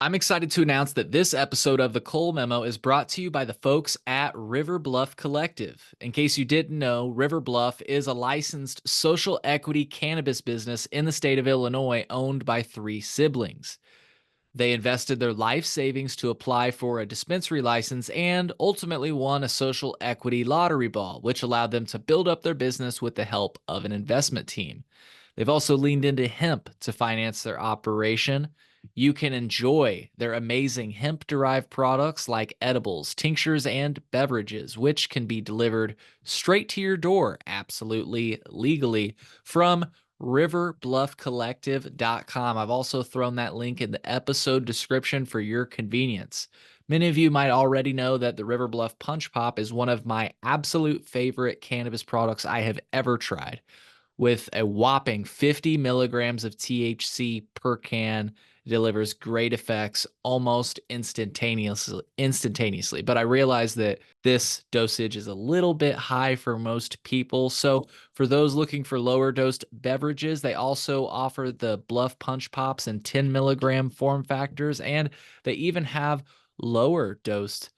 I'm excited to announce that this episode of the Cole Memo is brought to you by the folks at River Bluff Collective. In case you didn't know, River Bluff is a licensed social equity cannabis business in the state of Illinois owned by three siblings. They invested their life savings to apply for a dispensary license and ultimately won a social equity lottery ball, which allowed them to build up their business with the help of an investment team. They've also leaned into hemp to finance their operation. You can enjoy their amazing hemp derived products like edibles, tinctures, and beverages, which can be delivered straight to your door, absolutely legally, from riverbluffcollective.com. I've also thrown that link in the episode description for your convenience. Many of you might already know that the River Bluff Punch Pop is one of my absolute favorite cannabis products I have ever tried. With a whopping 50 milligrams of THC per can, it delivers great effects almost instantaneously. But I realize that this dosage is a little bit high for most people. So for those looking for lower dosed beverages, they also offer the Bluff Punch Pops in 10 milligram form factors, and they even have lower dosed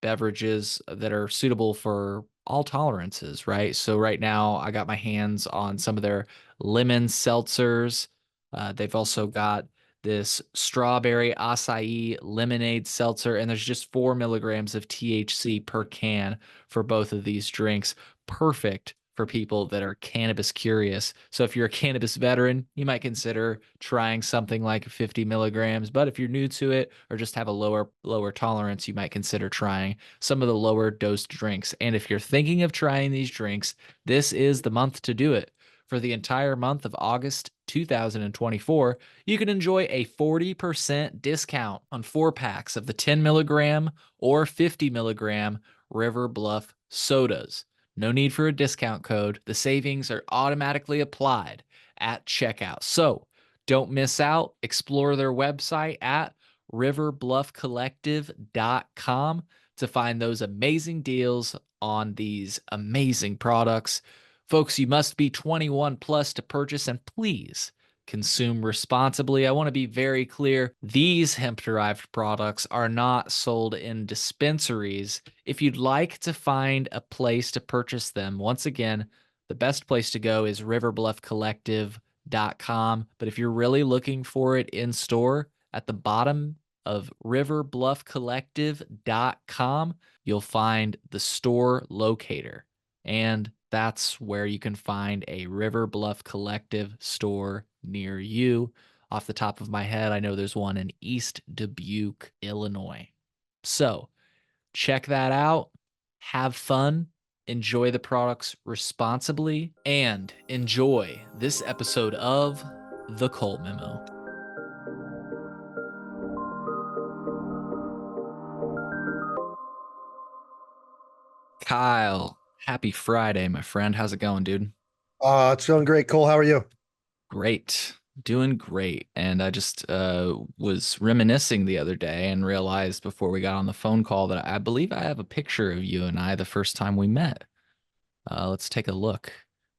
beverages that are suitable for all tolerances, right? So right now I got my hands on some of their lemon seltzers. They've also got this strawberry acai lemonade seltzer, and there's just 4 milligrams of THC per can for both of these drinks. Perfect for people that are cannabis curious. So if you're a cannabis veteran, you might consider trying something like 50 milligrams. But if you're new to it or just have a lower tolerance, you might consider trying some of the lower dosed drinks. And if you're thinking of trying these drinks, this is the month to do it. For the entire month of August 2024, you can enjoy a 40% discount on 4 packs of the 10 milligram or 50 milligram River Bluff sodas. No need for a discount code. The savings are automatically applied at checkout. So don't miss out. Explore their website at riverbluffcollective.com to find those amazing deals on these amazing products. Folks, you must be 21 plus to purchase, and please consume responsibly. I want to be very clear. These hemp-derived products are not sold in dispensaries. If you'd like to find a place to purchase them, once again, the best place to go is riverbluffcollective.com. But if you're really looking for it in store, at the bottom of riverbluffcollective.com, you'll find the store locator. And that's where you can find a River Bluff Collective store near you. Off the top of my head, I know there's one in East Dubuque, Illinois. So check that out. Have fun. Enjoy the products responsibly and enjoy this episode of The Cole Memo. Kyle, happy Friday, my friend. How's it going, dude? It's going great, Cole. How are you? Great. Doing great. And I just was reminiscing the other day and realized before we got on the phone call that I believe I have a picture of you and I the first time we met. Let's take a look.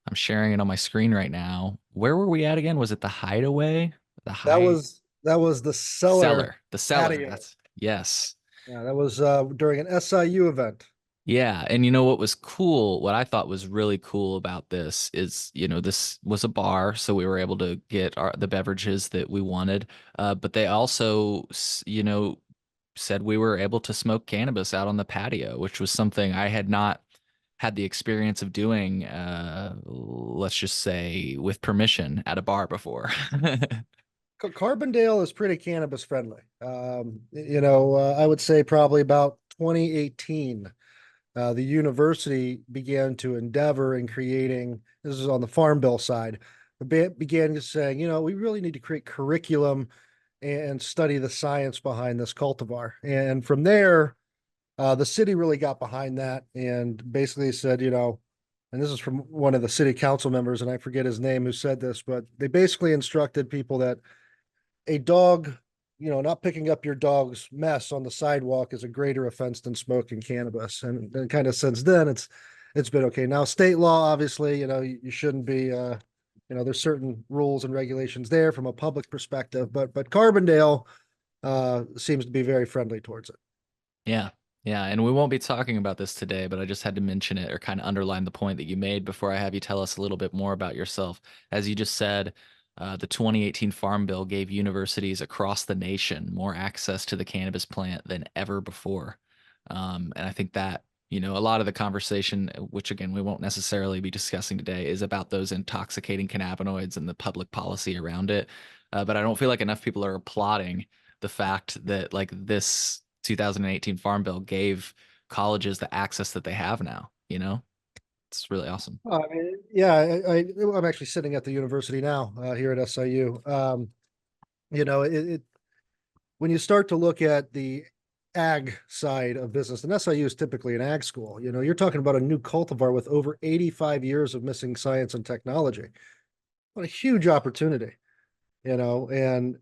I'm sharing it on my screen right now. Where were we at again? Was it the hideaway? The That high was that was the cellar cellar. The cellar. patio. That's yes. Yeah, that was during an SIU event. Yeah, and you know what was cool, what I thought was really cool about this is, this was a bar, so we were able to get the beverages that we wanted. But they also, said we were able to smoke cannabis out on the patio, which was something I had not had the experience of doing, let's just say with permission at a bar before. Carbondale is pretty cannabis friendly. I would say probably about 2018, the university began to endeavor in creating. This is on the Farm Bill side. Began saying, we really need to create curriculum and study the science behind this cultivar. And from there, the city really got behind that and basically said, and this is from one of the city council members, and I forget his name who said this, but they basically instructed people that a dog, not picking up your dog's mess on the sidewalk is a greater offense than smoking cannabis. And then kind of since then, it's been okay. Now, state law, obviously, you shouldn't be, there's certain rules and regulations there from a public perspective, but Carbondale seems to be very friendly towards it. Yeah. Yeah. And we won't be talking about this today, but I just had to mention it or kind of underline the point that you made before I have you tell us a little bit more about yourself. As you just said, the 2018 Farm Bill gave universities across the nation more access to the cannabis plant than ever before. And I think that, a lot of the conversation, which again, we won't necessarily be discussing today, is about those intoxicating cannabinoids and the public policy around it. But I don't feel like enough people are applauding the fact that like this 2018 Farm Bill gave colleges the access that they have now. It's really awesome. I mean, yeah, I'm actually sitting at the university now here at SIU. It when you start to look at the ag side of business, and SIU is typically an ag school, you're talking about a new cultivar with over 85 years of missing science and technology. What a huge opportunity, and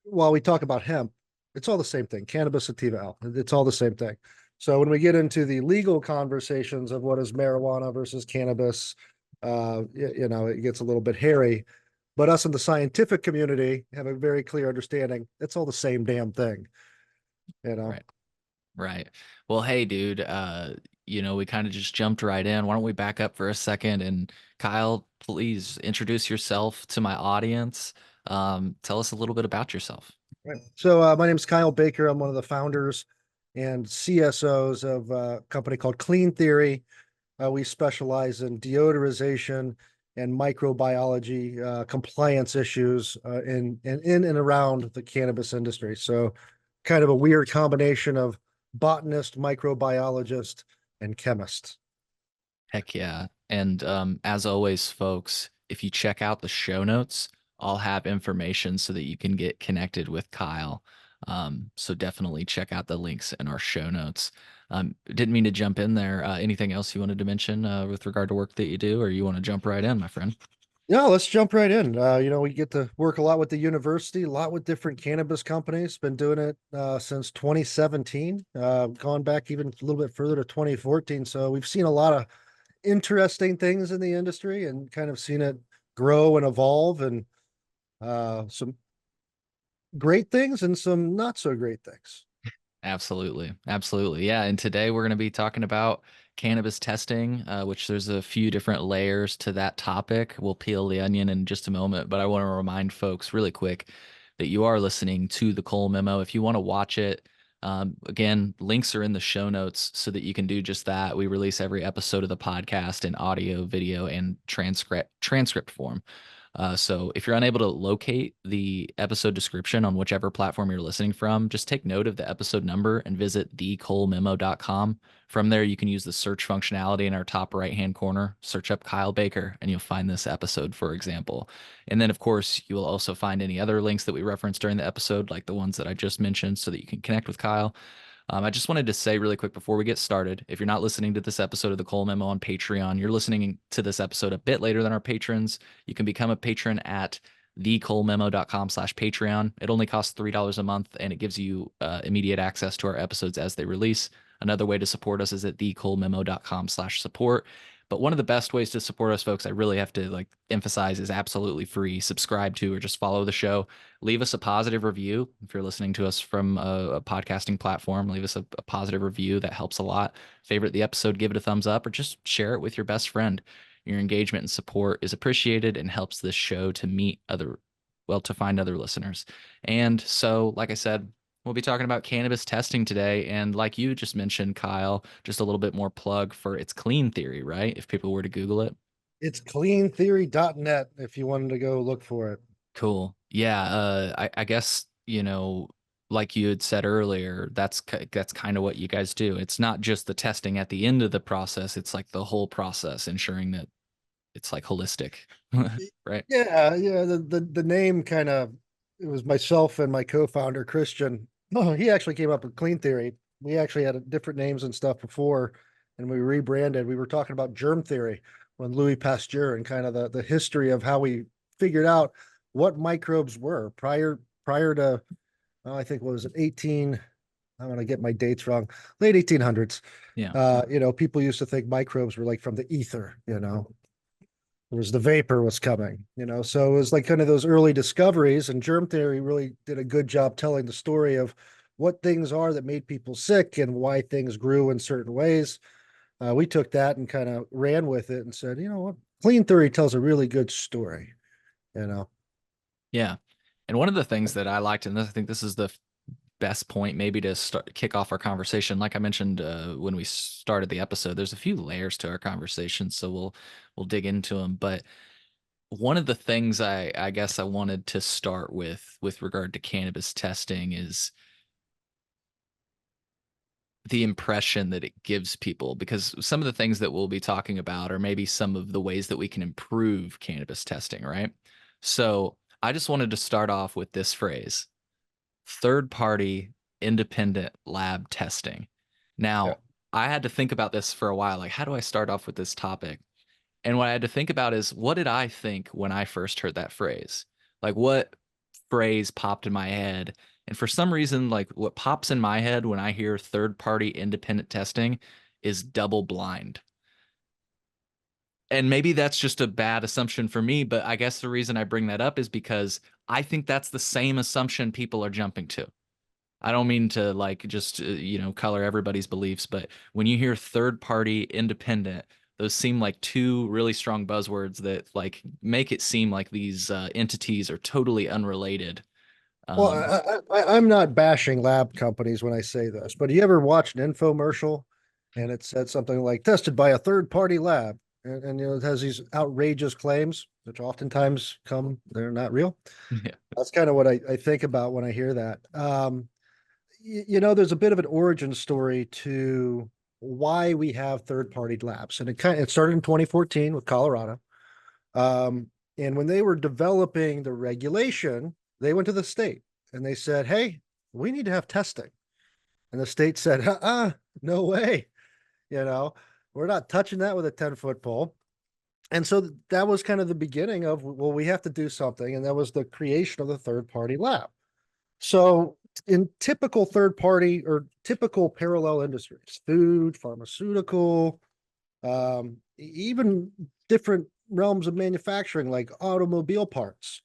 while we talk about hemp, it's all the same thing. Cannabis, sativa, it's all the same thing. So when we get into the legal conversations of what is marijuana versus cannabis, it gets a little bit hairy. But us in the scientific community have a very clear understanding. It's all the same damn thing, you know. Right. Right. Well, hey, dude, we kind of just jumped right in. Why don't we back up for a second and Kyle, please introduce yourself to my audience. Tell us a little bit about yourself. Right. So my name is Kyle Baker. I'm one of the founders and CSOs of a company called Clean Theory. We specialize in deodorization and microbiology compliance issues in and around the cannabis industry. So, kind of a weird combination of botanist, microbiologist, and chemist. Heck yeah. And as always, folks, if you check out the show notes, I'll have information so that you can get connected with Kyle. So definitely check out the links in our show notes. Didn't mean to jump in there. Anything else you wanted to mention with regard to work that you do, or you want to jump right in, my friend? Yeah, let's jump right in. We get to work a lot with the university, a lot with different cannabis companies. Been doing it since 2017, gone back even a little bit further to 2014. So we've seen a lot of interesting things in the industry and kind of seen it grow and evolve and some great things and some not so great things. Absolutely. Absolutely. Yeah. And today we're going to be talking about cannabis testing, which there's a few different layers to that topic. We'll peel the onion in just a moment, but I want to remind folks really quick that you are listening to the Cole Memo. If you want to watch it, again, links are in the show notes so that you can do just that. We release every episode of the podcast in audio, video, and transcript form. So if you're unable to locate the episode description on whichever platform you're listening from, just take note of the episode number and visit thecolememo.com. From there, you can use the search functionality in our top right hand corner, search up Kyle Baker, and you'll find this episode, for example. And then, of course, you will also find any other links that we referenced during the episode, like the ones that I just mentioned, so that you can connect with Kyle. I just wanted to say really quick before we get started, if you're not listening to this episode of the Cole Memo on Patreon, you're listening to this episode a bit later than our patrons. You can become a patron at thecolememo.com/Patreon. It only costs $3 a month and it gives you immediate access to our episodes as they release. Another way to support us is at thecolememo.com/support. But one of the best ways to support us, folks, I really have to like emphasize is absolutely free. Subscribe to or just follow the show. Leave us a positive review if you're listening to us from a podcasting platform. Leave us a positive review. That helps a lot. Favorite the episode, give it a thumbs up, or just share it with your best friend. Your engagement and support is appreciated and helps this show to to find other listeners. And so, like I said, we'll be talking about cannabis testing today. And like you just mentioned, Kyle, just a little bit more plug for its clean theory, right? If people were to Google it. It's cleantheory.net if you wanted to go look for it. Cool. Yeah. I guess, like you had said earlier, that's kind of what you guys do. It's not just the testing at the end of the process. It's like the whole process, ensuring that it's like holistic, right? Yeah, yeah. The name kind of it was myself and my co-founder Christian. Oh, he actually came up with Clean Theory. We actually had different names and stuff before, and we rebranded. We were talking about germ theory when Louis Pasteur and kind of the history of how we figured out what microbes were prior to I think what was it 18. I'm gonna get my dates wrong. Late 1800s. Yeah. People used to think microbes were like from the ether. It was the vapor was coming, so it was like kind of those early discoveries, and germ theory really did a good job telling the story of what things are that made people sick and why things grew in certain ways. We took that and kind of ran with it and said, you know what, clean theory tells a really good story, you know. Yeah. And one of the things that I liked, and I think this is the best point maybe to start kick off our conversation. Like I mentioned when we started the episode, there's a few layers to our conversation, so we'll dig into them. But one of the things I guess I wanted to start with regard to cannabis testing is the impression that it gives people, because some of the things that we'll be talking about are maybe some of the ways that we can improve cannabis testing, right? So I just wanted to start off with this phrase: third party independent lab testing. Yeah. Now, I had to think about this for a while. Like, how do I start off with this topic? And what I had to think about is, what did I think when I first heard that phrase? Like, what phrase popped in my head? And for some reason, like, what pops in my head when I hear third party independent testing is double blind. And maybe that's just a bad assumption for me, but I guess the reason I bring that up is because I think that's the same assumption people are jumping to. I don't mean to like just color everybody's beliefs, but when you hear third party independent, those seem like two really strong buzzwords that like make it seem like these entities are totally unrelated. Well, Um, I'm not bashing lab companies when I say this, but do you ever watch an infomercial and it said something like tested by a third party lab? And it has these outrageous claims, which oftentimes they're not real. yeah, That's kind of what I think about when I hear that. There's a bit of an origin story to why we have third party labs. And it started in 2014 with Colorado. Um, and when they were developing the regulation, they went to the state and they said, "Hey, we need to have testing." And the state said, no way, you know, we're not touching that with a 10-foot pole. And so that was kind of the beginning of, well, we have to do something. And that was the creation of the third party lab. So in typical third party or typical parallel industries, food, pharmaceutical, even different realms of manufacturing like automobile parts,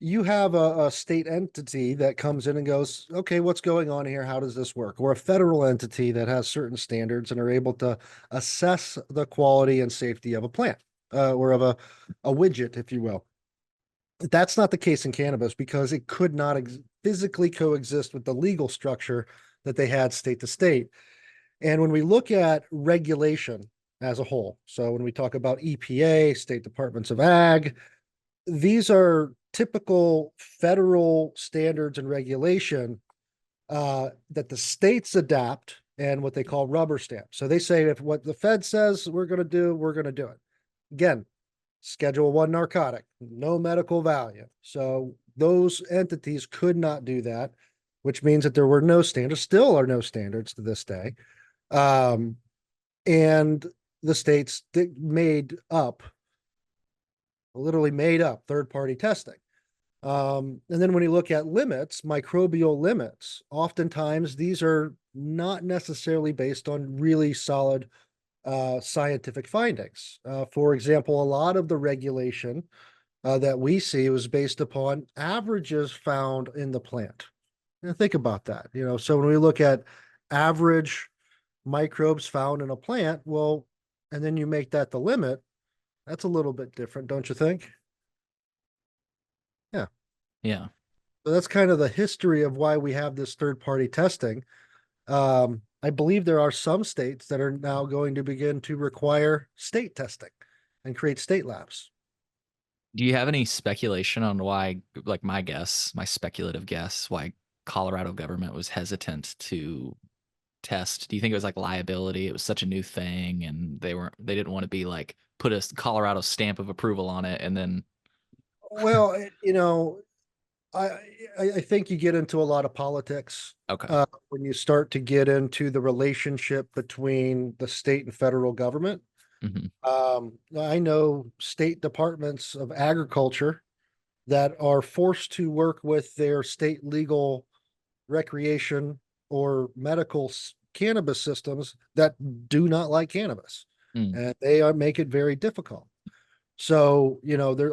you have a state entity that comes in and goes, okay, what's going on here? How does this work? Or a federal entity that has certain standards and are able to assess the quality and safety of a plant or of a widget, if you will. That's not the case in cannabis because it could not physically coexist with the legal structure that they had state to state. And when we look at regulation as a whole, so when we talk about EPA, state departments of ag, these are typical federal standards and regulation that the states adapt and what they call rubber stamp. So they say if what the Fed says we're going to do, we're going to do it. Again, Schedule 1 narcotic, no medical value. So those entities could not do that, which means that there were no standards, still are no standards to this day. Um, and the states literally made up third party testing. And then when you look at limits, microbial limits, oftentimes these are not necessarily based on really solid scientific findings. For example, a lot of the regulation that we see was based upon averages found in the plant. And think about that. So when we look at average microbes found in a plant, well, and then you make that the limit, that's a little bit different, don't you think? Yeah. yeah. So that's kind of the history of why we have this third party testing. I believe there are some states that are now going to begin to require state testing and create state labs. Do you have any speculation on why, like my guess, my speculative guess, why Colorado government was hesitant to test? Do you think it was like liability? It was such a new thing, and they didn't want to be like put a Colorado stamp of approval on it, and then Well, I I think you get into a lot of politics okay, when you start to get into the relationship between the state and federal government. hmm I know state departments of agriculture that are forced to work with their state legal recreation or medical cannabis systems that do not like cannabis, mm, and they make it very difficult. So,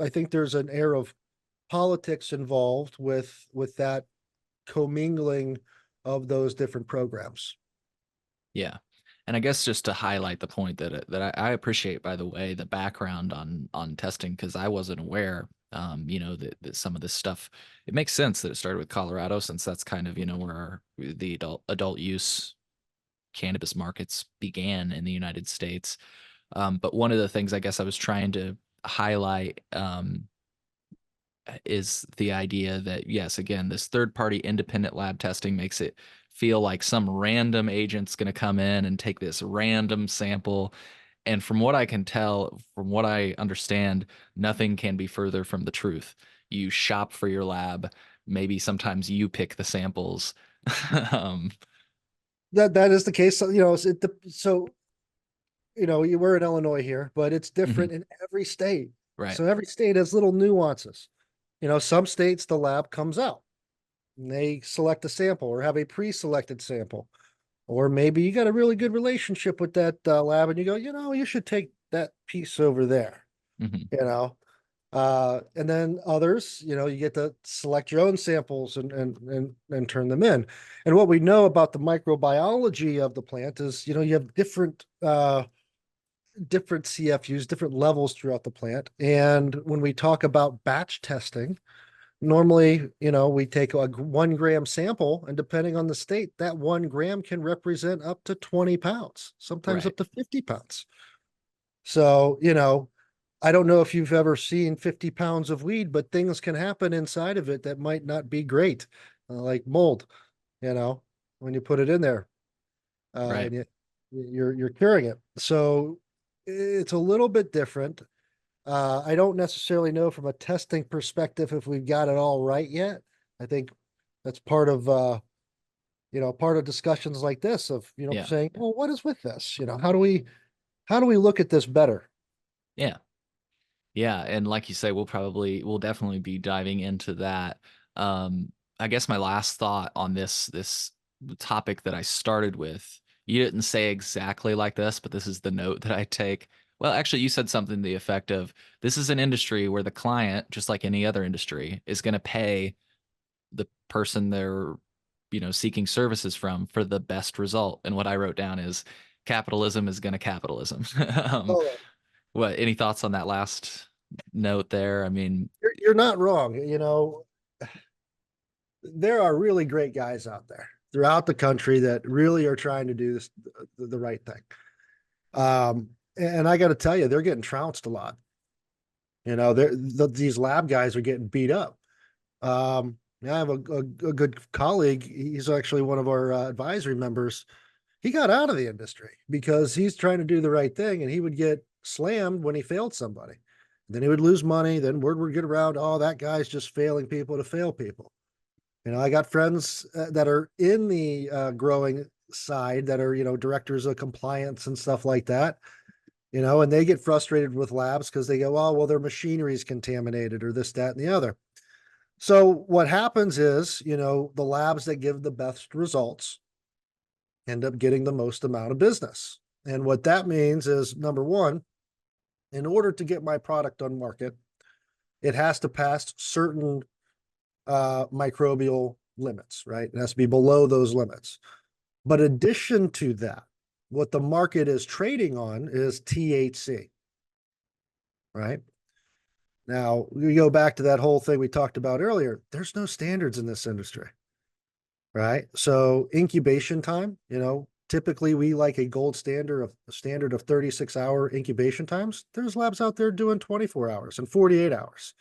I think there's an air of politics involved with that commingling of those different programs. Yeah. And I guess just to highlight the point that I appreciate, by the way, the background on testing, because I wasn't aware, that some of this stuff, it makes sense that it started with Colorado, since that's kind of, where the adult use cannabis markets began in the United States. But one of the things I guess I was trying to highlight, is the idea that, yes, again, this third party independent lab testing makes it feel like some random agent's going to come in and take this random sample. And from what I can tell, from what I understand, nothing can be further from the truth. You shop for your lab. Maybe sometimes you pick the samples. um, That is the case. So, we're in Illinois here, but it's different mhm, in every state. right, So every state has little nuances. Some states the lab comes out and they select a sample or have a pre-selected sample. Or maybe you got a really good relationship with that lab and you go, you should take that piece over there, mhm, you know. And then others, you get to select your own samples and turn them in. And what we know about the microbiology of the plant is, you have different CFUs, different levels throughout the plant. And when we talk about batch testing, normally, we take a 1 gram sample, and depending on the state, that 1 gram can represent up to 20 pounds, sometimes right, up to 50 pounds. So, I don't know if you've ever seen 50 pounds of weed, but things can happen inside of it that might not be great, like mold, you know, when you put it in there, right. and you're curing it. So it's a little bit different. I don't necessarily know from a testing perspective if we've got it all right yet. I think that's part of discussions like this of, Yeah, saying, well, what is with this? How do we look at this better? yeah. Yeah, and like you say, we'll definitely be diving into that. I guess my last thought on this topic that I started with, you didn't say exactly like this, but this is the note that I take. Well, actually, you said something to the effect of, this is an industry where the client, just like any other industry, is going to pay the person they're, seeking services from for the best result. And what I wrote down is, capitalism is going to capitalism. um, Oh, what, any thoughts on that last note there? I mean, you're not wrong. There are really great guys out there throughout the country that really are trying to do this the right thing. And I got to tell you, they're getting trounced a lot. These lab guys are getting beat up. I have a good colleague. He's actually one of our advisory members. He got out of the industry because he's trying to do the right thing, and he would get slammed when he failed somebody. Then he would lose money. Then word would get around, oh, that guy's just failing people to fail people. I got friends that are in the growing side that are, directors of compliance and stuff like that, and they get frustrated with labs because they go, oh, well, their machinery is contaminated or this, that, and the other. So what happens is, the labs that give the best results end up getting the most amount of business. And what that means is, number one, in order to get my product on market, it has to pass certain microbial limits, right? It has to be below those limits. But addition to that, what the market is trading on is THC, right? Now, we go back to that whole thing we talked about earlier. There's no standards in this industry, right? So incubation time, typically we like a standard of 36-hour incubation times. There's labs out there doing 24 hours and 48 hours.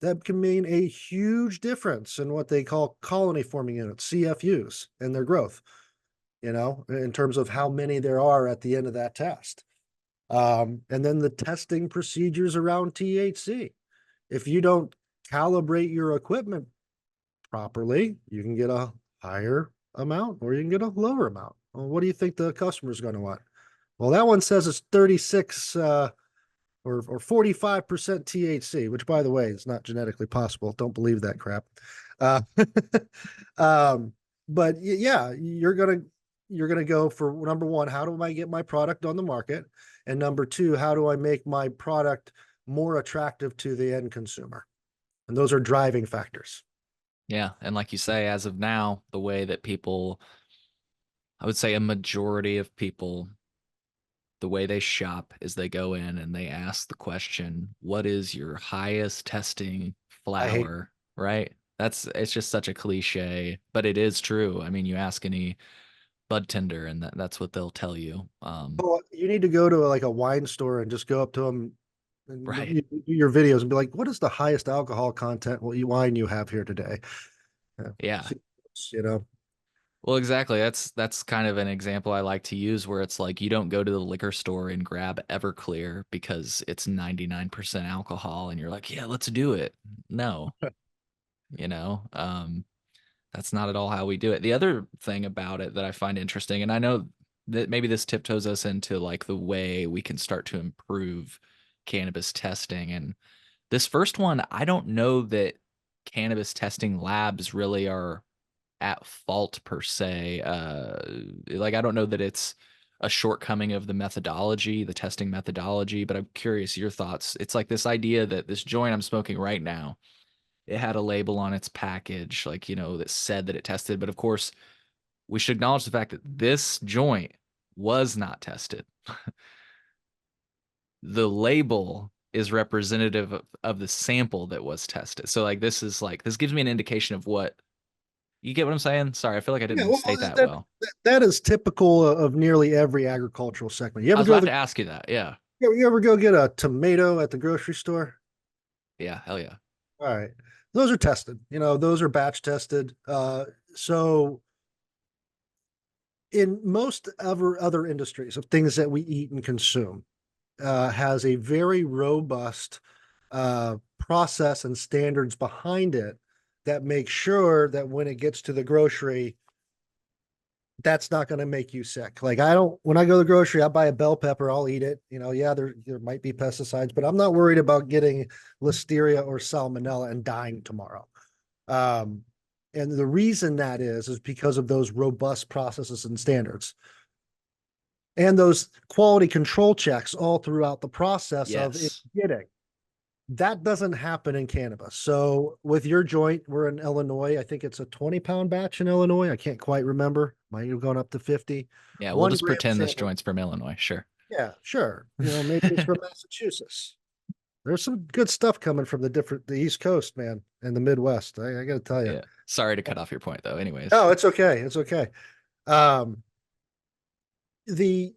That can mean a huge difference in what they call colony forming units, CFUs, and their growth, in terms of how many there are at the end of that test. And then the testing procedures around THC. If you don't calibrate your equipment properly, you can get a higher amount or you can get a lower amount. Well, what do you think the customer is going to want? Well, that one says it's 36 or 45% THC, which by the way is not genetically possible. Don't believe that crap. Uh, um, but yeah, you're gonna go for number one, how do I get my product on the market? And number two, how do I make my product more attractive to the end consumer. And those are driving factors. Yeah. And like you say, as of now, the way that people, I would say a majority of people, the way they shop is they go in and they ask the question, what is your highest testing I hate. flower? Right? It's just such a cliche, but it is true. I mean, you ask any bud tender and that's what they'll tell you. Oh, you need to go to like a wine store and just go up to them and Right. do your videos and be like, "What is the highest alcohol content wine you have here today?" Yeah. Yeah. See, you know, Well, exactly. That's kind of an example I like to use where it's like you don't go to the liquor store and grab Everclear because it's 99% alcohol and you're like, "Yeah, let's do it." No, you know. That's not at all how we do it. The other thing about it that I find interesting, and I know that maybe this tiptoes us into like the way we can start to improve cannabis testing. And this first one, I don't know that cannabis testing labs really are at fault per se. Like I don't know that it's a shortcoming of the methodology, the testing methodology, but I'm curious your thoughts. It's like this idea that this joint I'm smoking right now, it had a label on its package, like, that said that it tested. But of course, we should acknowledge the fact that this joint was not tested. The label is representative of the sample that was tested. So like this gives me an indication of what you get what I'm saying? Sorry, I feel like I yeah. didn't Well, state that well. that is typical of nearly every agricultural segment. I was about to ask you that. Yeah. You ever go get a tomato at the grocery store? Yeah, hell yeah. All right, those are tested. Those are batch tested. So in most other industries of things that we eat and consume, has a very robust process and standards behind it that make sure that when it gets to the grocery, that's not going to make you sick. Like I don't, when I go to the grocery, I buy a bell pepper, I'll eat it. Yeah, there might be pesticides, but I'm not worried about getting listeria or salmonella and dying tomorrow. Um, and the reason that is because of those robust processes and standards and those quality control checks all throughout the process of it Yes. getting. That doesn't happen in cannabis. So with your joint, we're in Illinois. I think it's a 20-pound batch in Illinois. I can't quite remember. Might have gone up to 50. Yeah, we'll One just gram pretend this sample. joint's from Illinois. Sure. Yeah, sure. Maybe it's from Massachusetts. There's some good stuff coming from the East Coast, man, and the Midwest. I got to tell you. Yeah. Sorry to cut off your point though. Anyways. Oh, it's okay. It's okay. Um, the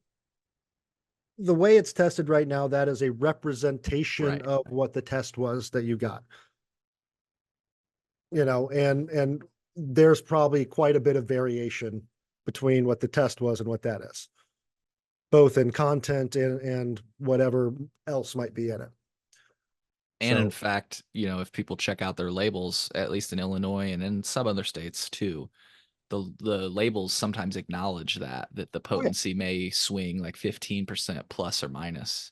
the way it's tested right now, that is a representation Right. of what the test was that you got. And there's probably quite a bit of variation between what the test was and what that is, both in content and whatever else might be in it. And in So fact, if people check out their labels, at least in Illinois and in some other states too, the labels sometimes acknowledge that the oh, yeah, potency may swing like 15% plus or minus.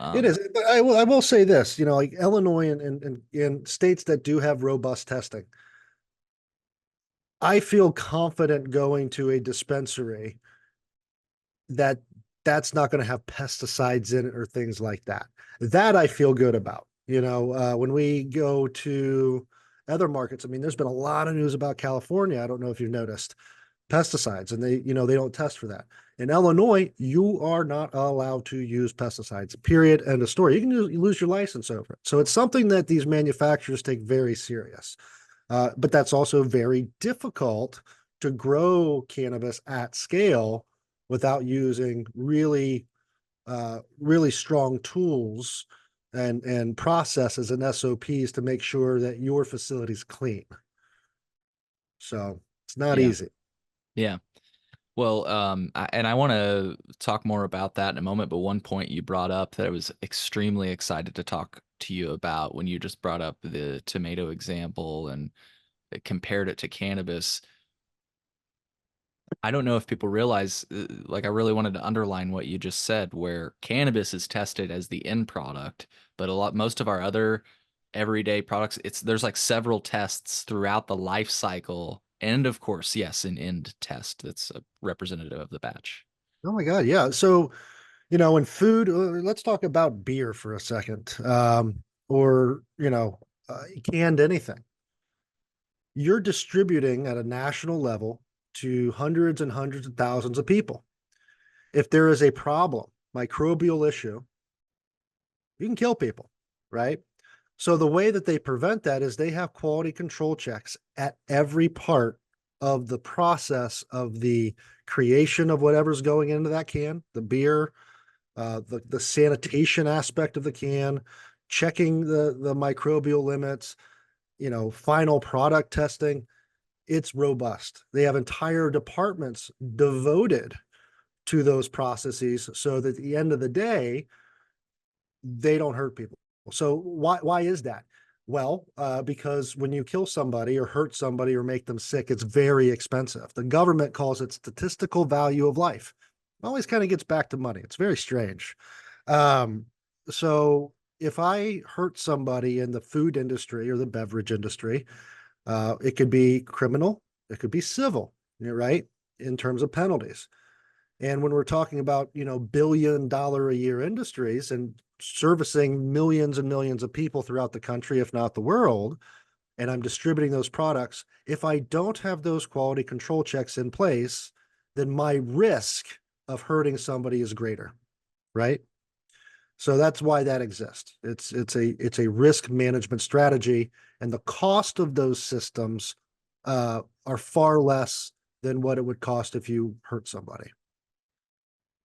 it Um, is. But I will say this, like Illinois and states that do have robust testing, I feel confident going to a dispensary that that's not going to have pesticides in it or things like that. That I feel good about. When we go to other markets, I mean, there's been a lot of news about California. I don't know if you've noticed pesticides, and they don't test for that. In Illinois, you are not allowed to use pesticides. Period. End of story. You can lose your license over it. So it's something that these manufacturers take very serious. But that's also very difficult to grow cannabis at scale without using really strong tools and processes and SOPs to make sure that your facility's clean. So it's not yeah. easy. Yeah. Well, and I want to talk more about that in a moment, but one point you brought up that I was extremely excited to talk to you about when you just brought up the tomato example and compared it to cannabis. I don't know if people realize, like, I really wanted to underline what you just said, where cannabis is tested as the end product, but most of our other everyday products, there's like several tests throughout the life cycle. And of course, yes, an end test that's a representative of the batch. Oh my God. Yeah. So In food, let's talk about beer for a second, or, canned anything. You're distributing at a national level to hundreds and hundreds of thousands of people. If there is a problem, microbial issue, you can kill people, right? So the way that they prevent that is they have quality control checks at every part of the process of the creation of whatever's going into that can, the beer, the sanitation aspect of the can, checking the microbial limits, final product testing. It's robust. They have entire departments devoted to those processes so that at the end of the day, they don't hurt people. So why is that? Well, because when you kill somebody or hurt somebody or make them sick, it's very expensive. The government calls it statistical value of life. It always kind of gets back to money. It's very strange. Um, so if I hurt somebody in the food industry or the beverage industry, it could be criminal, it could be civil, right? In terms of penalties. And when we're talking about, $1 billion a year industries and servicing millions and millions of people throughout the country, if not the world, and I'm distributing those products, if I don't have those quality control checks in place, then my risk of hurting somebody is greater, right? So that's why that exists. It's a risk management strategy, and the cost of those systems are far less than what it would cost if you hurt somebody.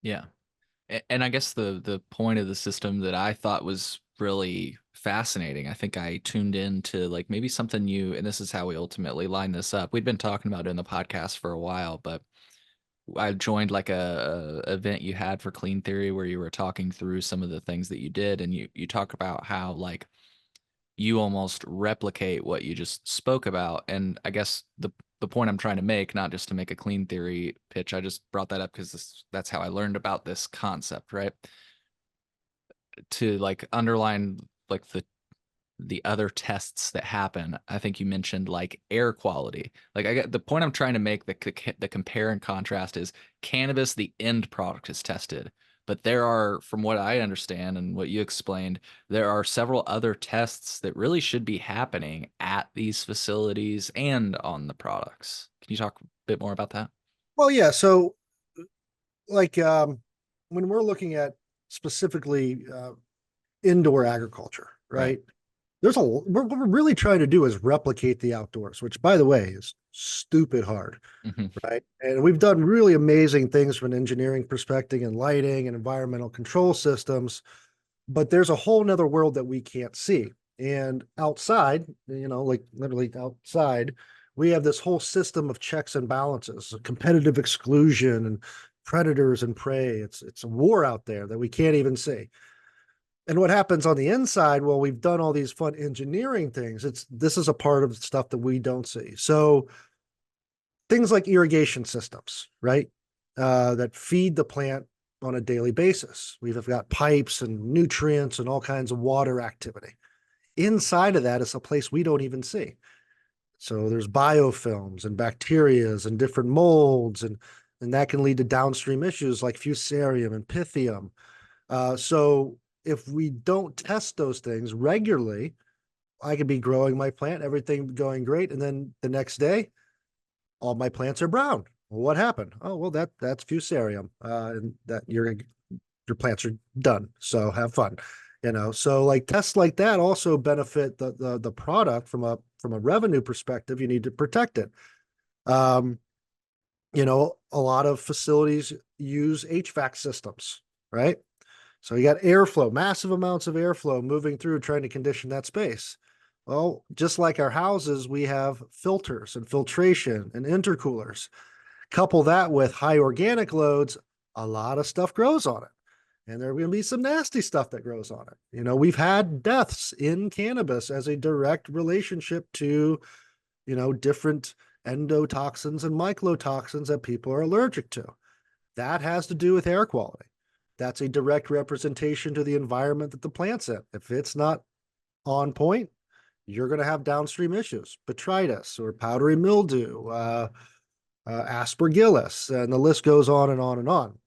Yeah. And I guess the point of the system that I thought was really fascinating, I think I tuned in to like maybe something you, and this is how we ultimately line this up. We'd been talking about it in the podcast for a while, but I joined like a event you had for Clean Theory where you were talking through some of the things that you did, and you talk about how like you almost replicate what you just spoke about. And I guess the point I'm trying to make, not just to make a Clean Theory pitch, I just brought that up because that's how I learned about this concept, right? To like underline like the other tests that happen. I think you mentioned like air quality. Like I get the point I'm trying to make, the compare and contrast is cannabis, the end product is tested. But there are, from what I understand and what you explained, there are several other tests that really should be happening at these facilities and on the products. Can you talk a bit more about that? Well, yeah. So, like, when we're looking at specifically indoor agriculture, Right. right? What we're really trying to do is replicate the outdoors, which, by the way, is stupid hard, Hmm. right? And we've done really amazing things from an engineering perspective and lighting and environmental control systems, but there's a whole nother world that we can't see. And outside, like literally outside, we have this whole system of checks and balances, competitive exclusion and predators and prey. It's a war out there that we can't even see. And what happens on the inside, well, we've done all these fun engineering things. This is a part of the stuff that we don't see. So things like irrigation systems, right? That feed the plant on a daily basis. We've got pipes and nutrients and all kinds of water activity. Inside of that is a place we don't even see. So there's biofilms and bacterias and different molds, and that can lead to downstream issues like fusarium and pythium. So if we don't test those things regularly, I could be growing my plant, everything going great, and then the next day, all my plants are brown. Well, what happened? Oh, well, that's fusarium, and that your plants are done. So have fun. So like tests like that also benefit the product from a revenue perspective. You need to protect it. Um, a lot of facilities use HVAC systems, right? So you got airflow, massive amounts of airflow moving through, trying to condition that space. Well, just like our houses, we have filters and filtration and intercoolers. Couple that with high organic loads, a lot of stuff grows on it. And there are going to be some nasty stuff that grows on it. We've had deaths in cannabis as a direct relationship to, different endotoxins and mycotoxins that people are allergic to. That has to do with air quality. That's a direct representation to the environment that the plant's in. If it's not on point, you're going to have downstream issues, botrytis or powdery mildew, aspergillus, and the list goes on and on and on.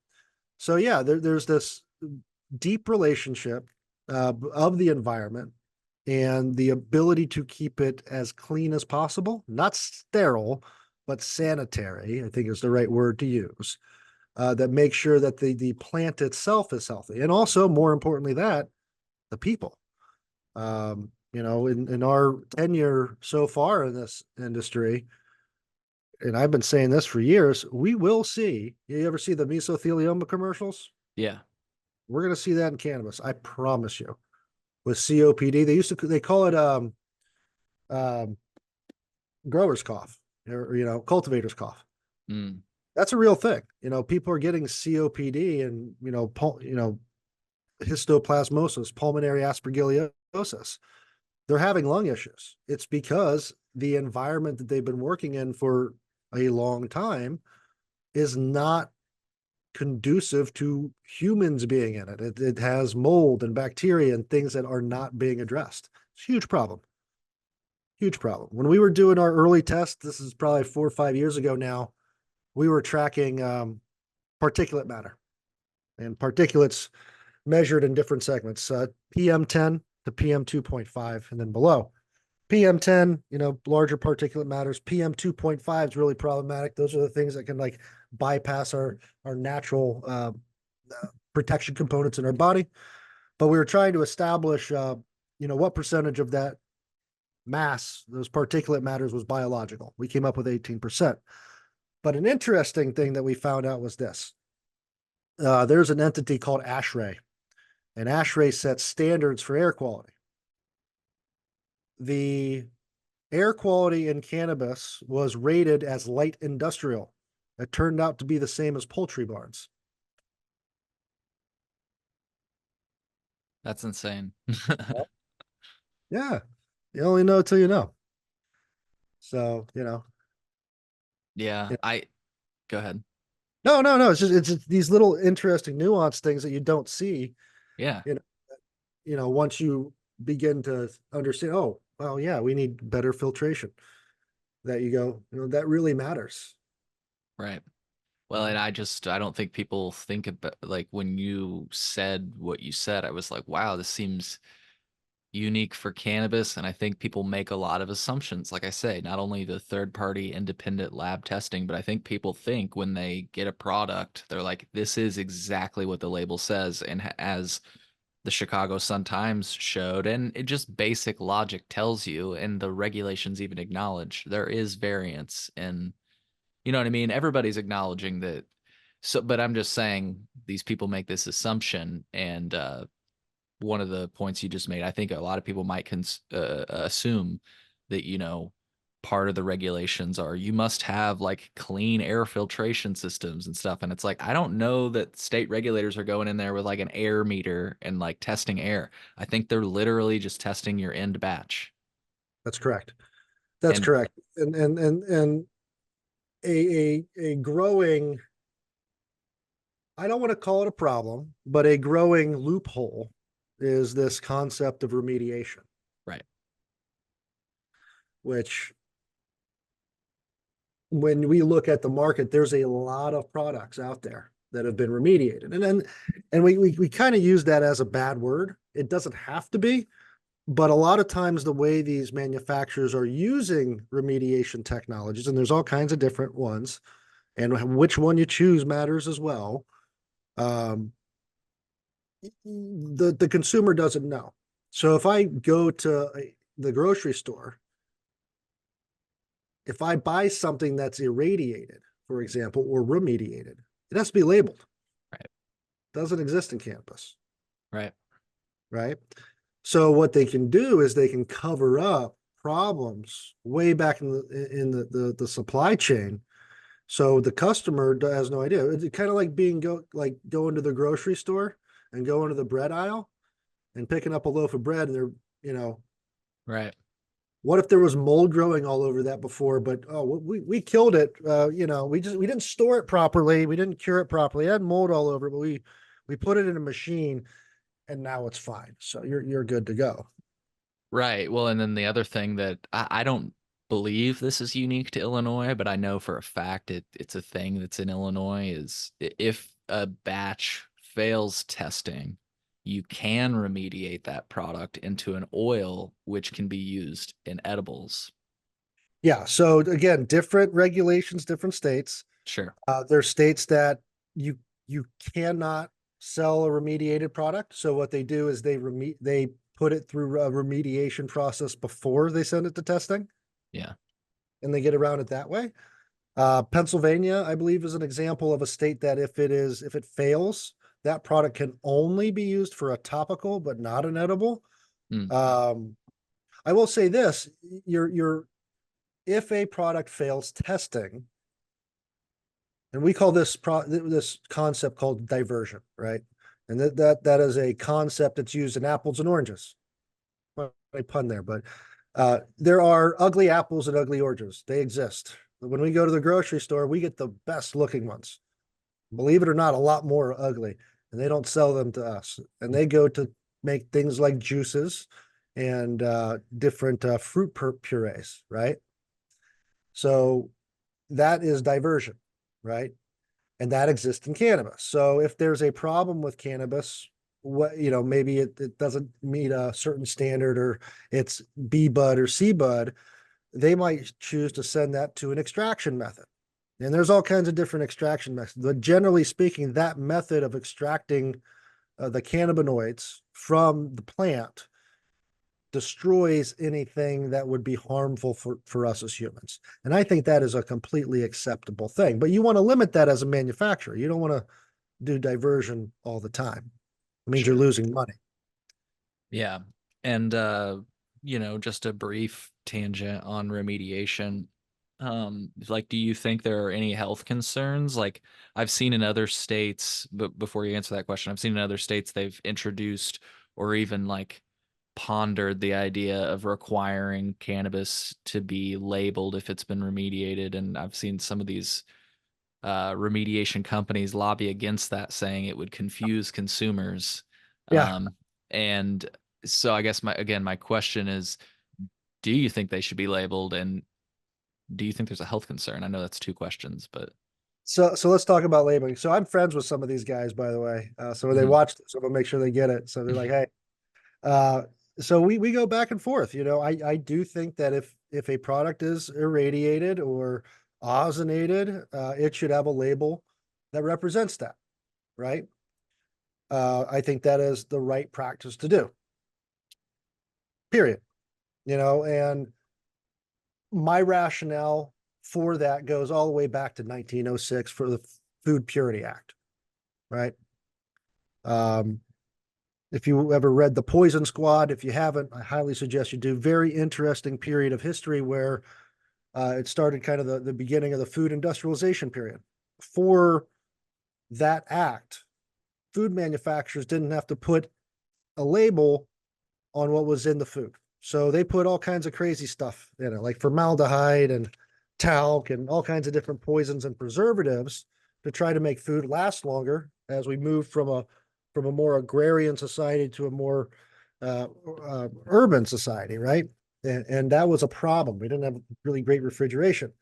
So yeah, there's this deep relationship of the environment and the ability to keep it as clean as possible, not sterile, but sanitary, I think is the right word to use, that makes sure that the plant itself is healthy. And also, more importantly, that the people. In our tenure so far in this industry, and I've been saying this for years, we will see. You ever see the mesothelioma commercials? Yeah. We're going to see that in cannabis. I promise you. With COPD, they call it um, grower's cough, or cultivator's cough. Mm. That's a real thing. People are getting COPD and histoplasmosis, pulmonary aspergillosis. They're having lung issues. It's because the environment that they've been working in for a long time is not conducive to humans being in it. It has mold and bacteria and things that are not being addressed. It's a huge problem. Huge problem. When we were doing our early tests, this is probably 4 or 5 years ago now, we were tracking particulate matter, and particulates measured in different segments, PM10 to PM2.5 and then below. PM10, larger particulate matters. PM2.5 is really problematic. Those are the things that can like bypass our natural protection components in our body. But we were trying to establish, what percentage of that mass, those particulate matters, was biological. We came up with 18%. But an interesting thing that we found out was this. There's an entity called ASHRAE, and ASHRAE sets standards for air quality. The air quality in cannabis was rated as light industrial. It turned out to be the same as poultry barns. That's insane. Yeah. You only know till you know. So, Yeah, go ahead. no, no, no. It's these little interesting nuance things that you don't see, Yeah, you know, once you begin to understand, oh, well, yeah, we need better filtration. That you go, that really matters. right. Well, and I don't think people think about, like, when you said what you said, I was like, wow, this seems unique for cannabis. And I think people make a lot of assumptions. Like I say, not only the third party independent lab testing, but I think people think when they get a product, they're like, this is exactly what the label says. And as the Chicago Sun-Times showed, and it just basic logic tells you, and the regulations even acknowledge there is variance in, you know what I mean? Everybody's acknowledging that. So, but I'm just saying these people make this assumption, and one of the points you just made, I think a lot of people might assume that, part of the regulations are you must have like clean air filtration systems and stuff. And it's like, I don't know that state regulators are going in there with like an air meter and like testing air. I think they're literally just testing your end batch. That's correct. That's And correct. And a growing, I don't want to call it a problem, but a growing loophole is this concept of remediation, right, which when we look at the market, there's a lot of products out there that have been remediated. And we kind of use that as a bad word. It doesn't have to be, but a lot of times the way these manufacturers are using remediation technologies, and there's all kinds of different ones, and which one you choose matters as well. Um, the consumer doesn't know. So if I go to the grocery store, if I buy something that's irradiated, for example, or remediated, it has to be labeled. right, It doesn't exist in cannabis, right, right? So what they can do is they can cover up problems way back in the supply chain. So the customer has no idea. It's kind of like going to the grocery store and going to the bread aisle and picking up a loaf of bread, and right. what if there was mold growing all over that before, but oh, we killed it. We didn't store it properly, we didn't cure it properly. It had mold all over, but we put it in a machine, and now it's fine. So you're good to go. Right. Well, and then the other thing that I don't believe this is unique to Illinois, but I know for a fact it's a thing that's in Illinois is if a batch fails testing, you can remediate that product into an oil which can be used in edibles. Yeah. So again, different regulations, different states. Sure. There's states that you you cannot sell a remediated product. So what they do is they put it through a remediation process before they send it to testing, Yeah. and they get around it that way. Pennsylvania, I believe, is an example of a state that if it fails, that product can only be used for a topical, but not an edible. Mm, Um, I will say this: you're if a product fails testing, and we call this concept called diversion, right? And that is a concept that's used in apples and oranges. My pun there, but there are ugly apples and ugly oranges. They exist. When we go to the grocery store, we get the best looking ones. Believe it or not, a lot more ugly, and they don't sell them to us. And they go to make things like juices and different fruit purees, right? So that is diversion, right? And that exists in cannabis. So if there's a problem with cannabis, what maybe it doesn't meet a certain standard, or it's B bud or C bud, they might choose to send that to an extraction method. And there's all kinds of different extraction methods. But generally speaking, that method of extracting the cannabinoids from the plant destroys anything that would be harmful for us as humans. And I think that is a completely acceptable thing. But you want to limit that as a manufacturer. You don't want to do diversion all the time. It means you're sure. losing money. Yeah. And just a brief tangent on remediation. Like, do you think there are any health concerns? Like, I've seen in other states, but before you answer that question, I've seen in other states they've introduced or even like pondered the idea of requiring cannabis to be labeled if it's been remediated. And I've seen some of these remediation companies lobby against that, saying it would confuse consumers. Yeah. Um, and so I guess my question is, do you think they should be labeled, and do you think there's a health concern? I know that's two questions, but So let's talk about labeling. So I'm friends with some of these guys, by the way. So when they mhm. watch this, I'm gonna make sure they get it. So they're like, hey, uh, so we go back and forth. I do think that if a product is irradiated or ozonated, it should have a label that represents that, right? I think that is the right practice to do. Period. And my rationale for that goes all the way back to 1906 for the Food Purity Act, right? Um, if you ever read The Poison Squad, if you haven't, I highly suggest you do. Very interesting period of history where it started kind of the beginning of the food industrialization period. For that act, food manufacturers didn't have to put a label on what was in the food. So they put all kinds of crazy stuff in it, like formaldehyde and talc and all kinds of different poisons and preservatives to try to make food last longer as we move from a more agrarian society to a more urban society, right? And that was a problem. We didn't have really great refrigeration.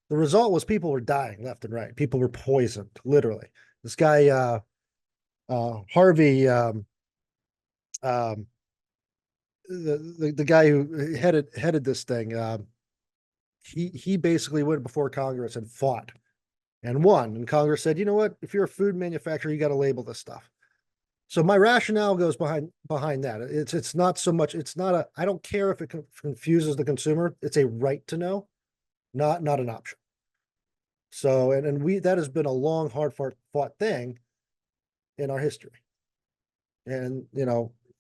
The result was people were dying left and right. People were poisoned, literally. This guy, Harvey, um, the guy who headed this thing, he basically went before Congress and fought and won. And Congress said, you know what? If you're a food manufacturer, you got to label this stuff. So my rationale goes behind that. It's not so much. It's not a. I don't care if it confuses the consumer. It's a right to know, not an option. So and we that has been a long, hard fought thing in our history. And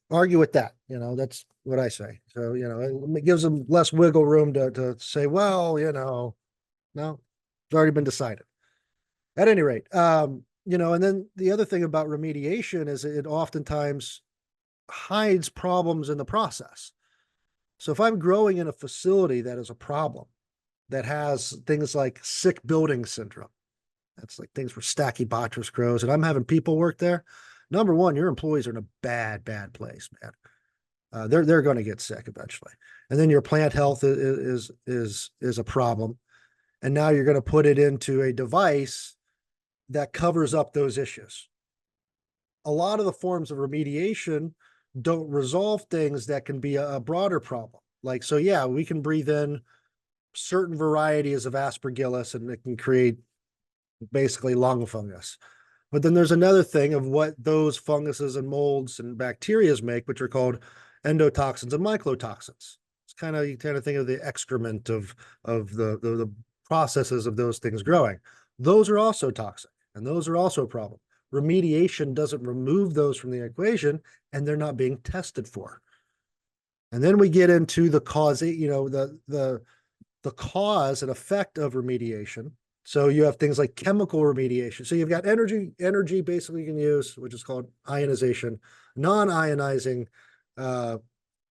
argue with that. That's what I say. So it gives them less wiggle room to say, well, no, it's already been decided. At any rate, and then the other thing about remediation is it oftentimes hides problems in the process. So if I'm growing in a facility that is a problem, that has things like sick building syndrome, that's like things where Stachybotrys grows, and I'm having people work there. Number one, your employees are in a bad place, man. They're going to get sick eventually, and then your plant health is a problem. And now you're going to put it into a device that covers up those issues. a lot of the forms of remediation don't resolve things that can be a broader problem. Like, so yeah, we can breathe in certain varieties of aspergillus and it can create basically lung fungus. But then there's another thing of what those funguses and molds and bacteria make, which are called endotoxins and mycotoxins. It's kind of, you kind of think of the excrement of the processes of those things growing. Those are also toxic, and those are also a problem. Remediation doesn't remove those from the equation, and they're not being tested for. And then we get into the cause, the cause and effect of remediation. So you have things like chemical remediation. So you've got energy basically you can use, which is called ionization, non-ionizing uh,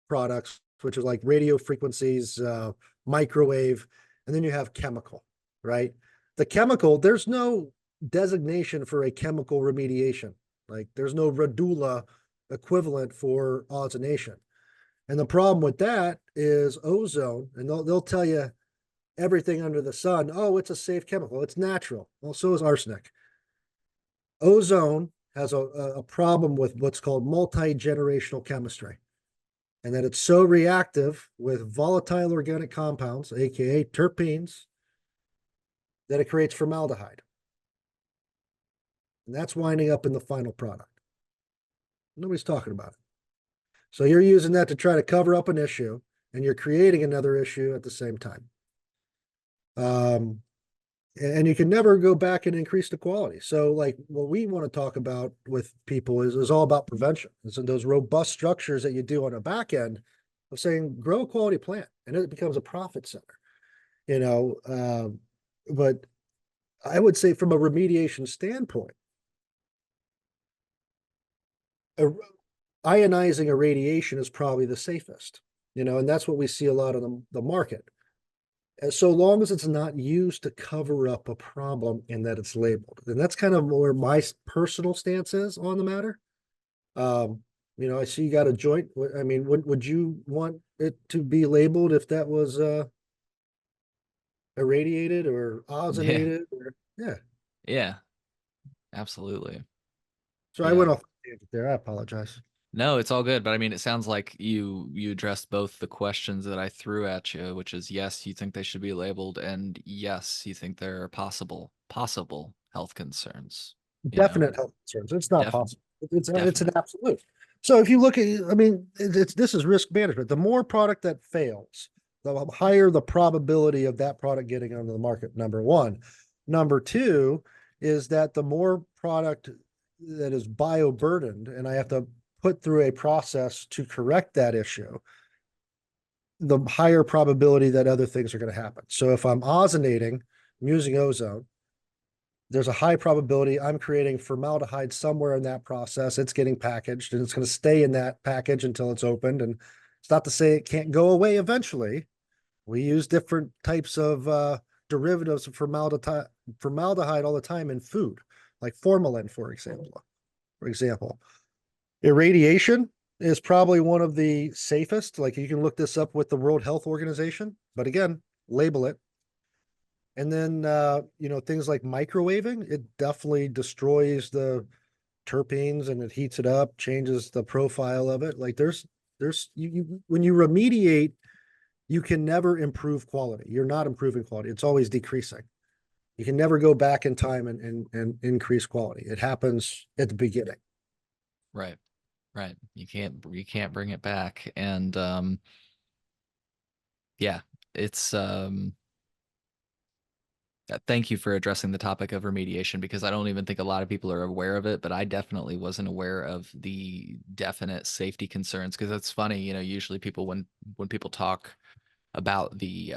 products, which is like radio frequencies, microwave, and then you have chemical, right? The chemical, there's no designation for a chemical remediation. Like there's no radula equivalent for ozonation. And the problem with that is ozone, and they'll tell you everything under the sun. Oh, it's a safe chemical. It's natural. Well, so is arsenic. Ozone has a problem with what's called multi-generational chemistry, and that it's so reactive with volatile organic compounds, aka terpenes, that it creates formaldehyde. And that's winding up in the final product. Nobody's talking about it. So you're using that to try to cover up an issue, and you're creating another issue at the same time. And you can never go back and increase the quality. So, like what we want to talk about with people is all about prevention. It's those robust structures that you do on a back end of saying grow a quality plant, and it becomes a profit center. You know, but I would say from a remediation standpoint, a, ionizing irradiation is probably the safest. You know, and that's what we see a lot on the market. And so long as it's not used to cover up a problem and that it's labeled. And that's kind of where my personal stance is on the matter. Um, I see you got a joint. I mean, would you want it to be labeled if that was irradiated or Yeah. ozonated? Or, yeah. Yeah. Absolutely. So I Yeah. went off there. I apologize. No, it's all good, but I mean, it sounds like you addressed both the questions that I threw at you, which is yes, you think they should be labeled, and yes, you think there are possible health concerns. You know, Definite health concerns. It's not definitely, possible. It's an definite. absolute. So if you look at, I mean, this is risk management. The more product that fails, the higher the probability of that product getting onto the market. Number one. Number two is that the more product that is bioburdened, and I have to put through a process to correct that issue, the higher probability that other things are going to happen. So if I'm ozonating, I'm using ozone, there's a high probability I'm creating formaldehyde somewhere in that process. It's getting packaged and it's going to stay in that package until it's opened. And it's not to say it can't go away eventually. We use different types of derivatives of formaldehyde all the time in food, like formalin, for example. Irradiation is probably one of the safest. Like you can look this up with the World Health Organization, but again, label it. And then things like microwaving, it definitely destroys the terpenes and it heats it up, changes the profile of it. Like there's when you remediate, you can never improve quality. You're not improving quality. It's always decreasing. You can never go back in time and increase quality. It happens at the beginning. Right, right. You can't bring it back, and yeah, it's thank you for addressing the topic of remediation because I don't even think a lot of people are aware of it, but I definitely wasn't aware of the definite safety concerns because it's funny, usually people when people talk about the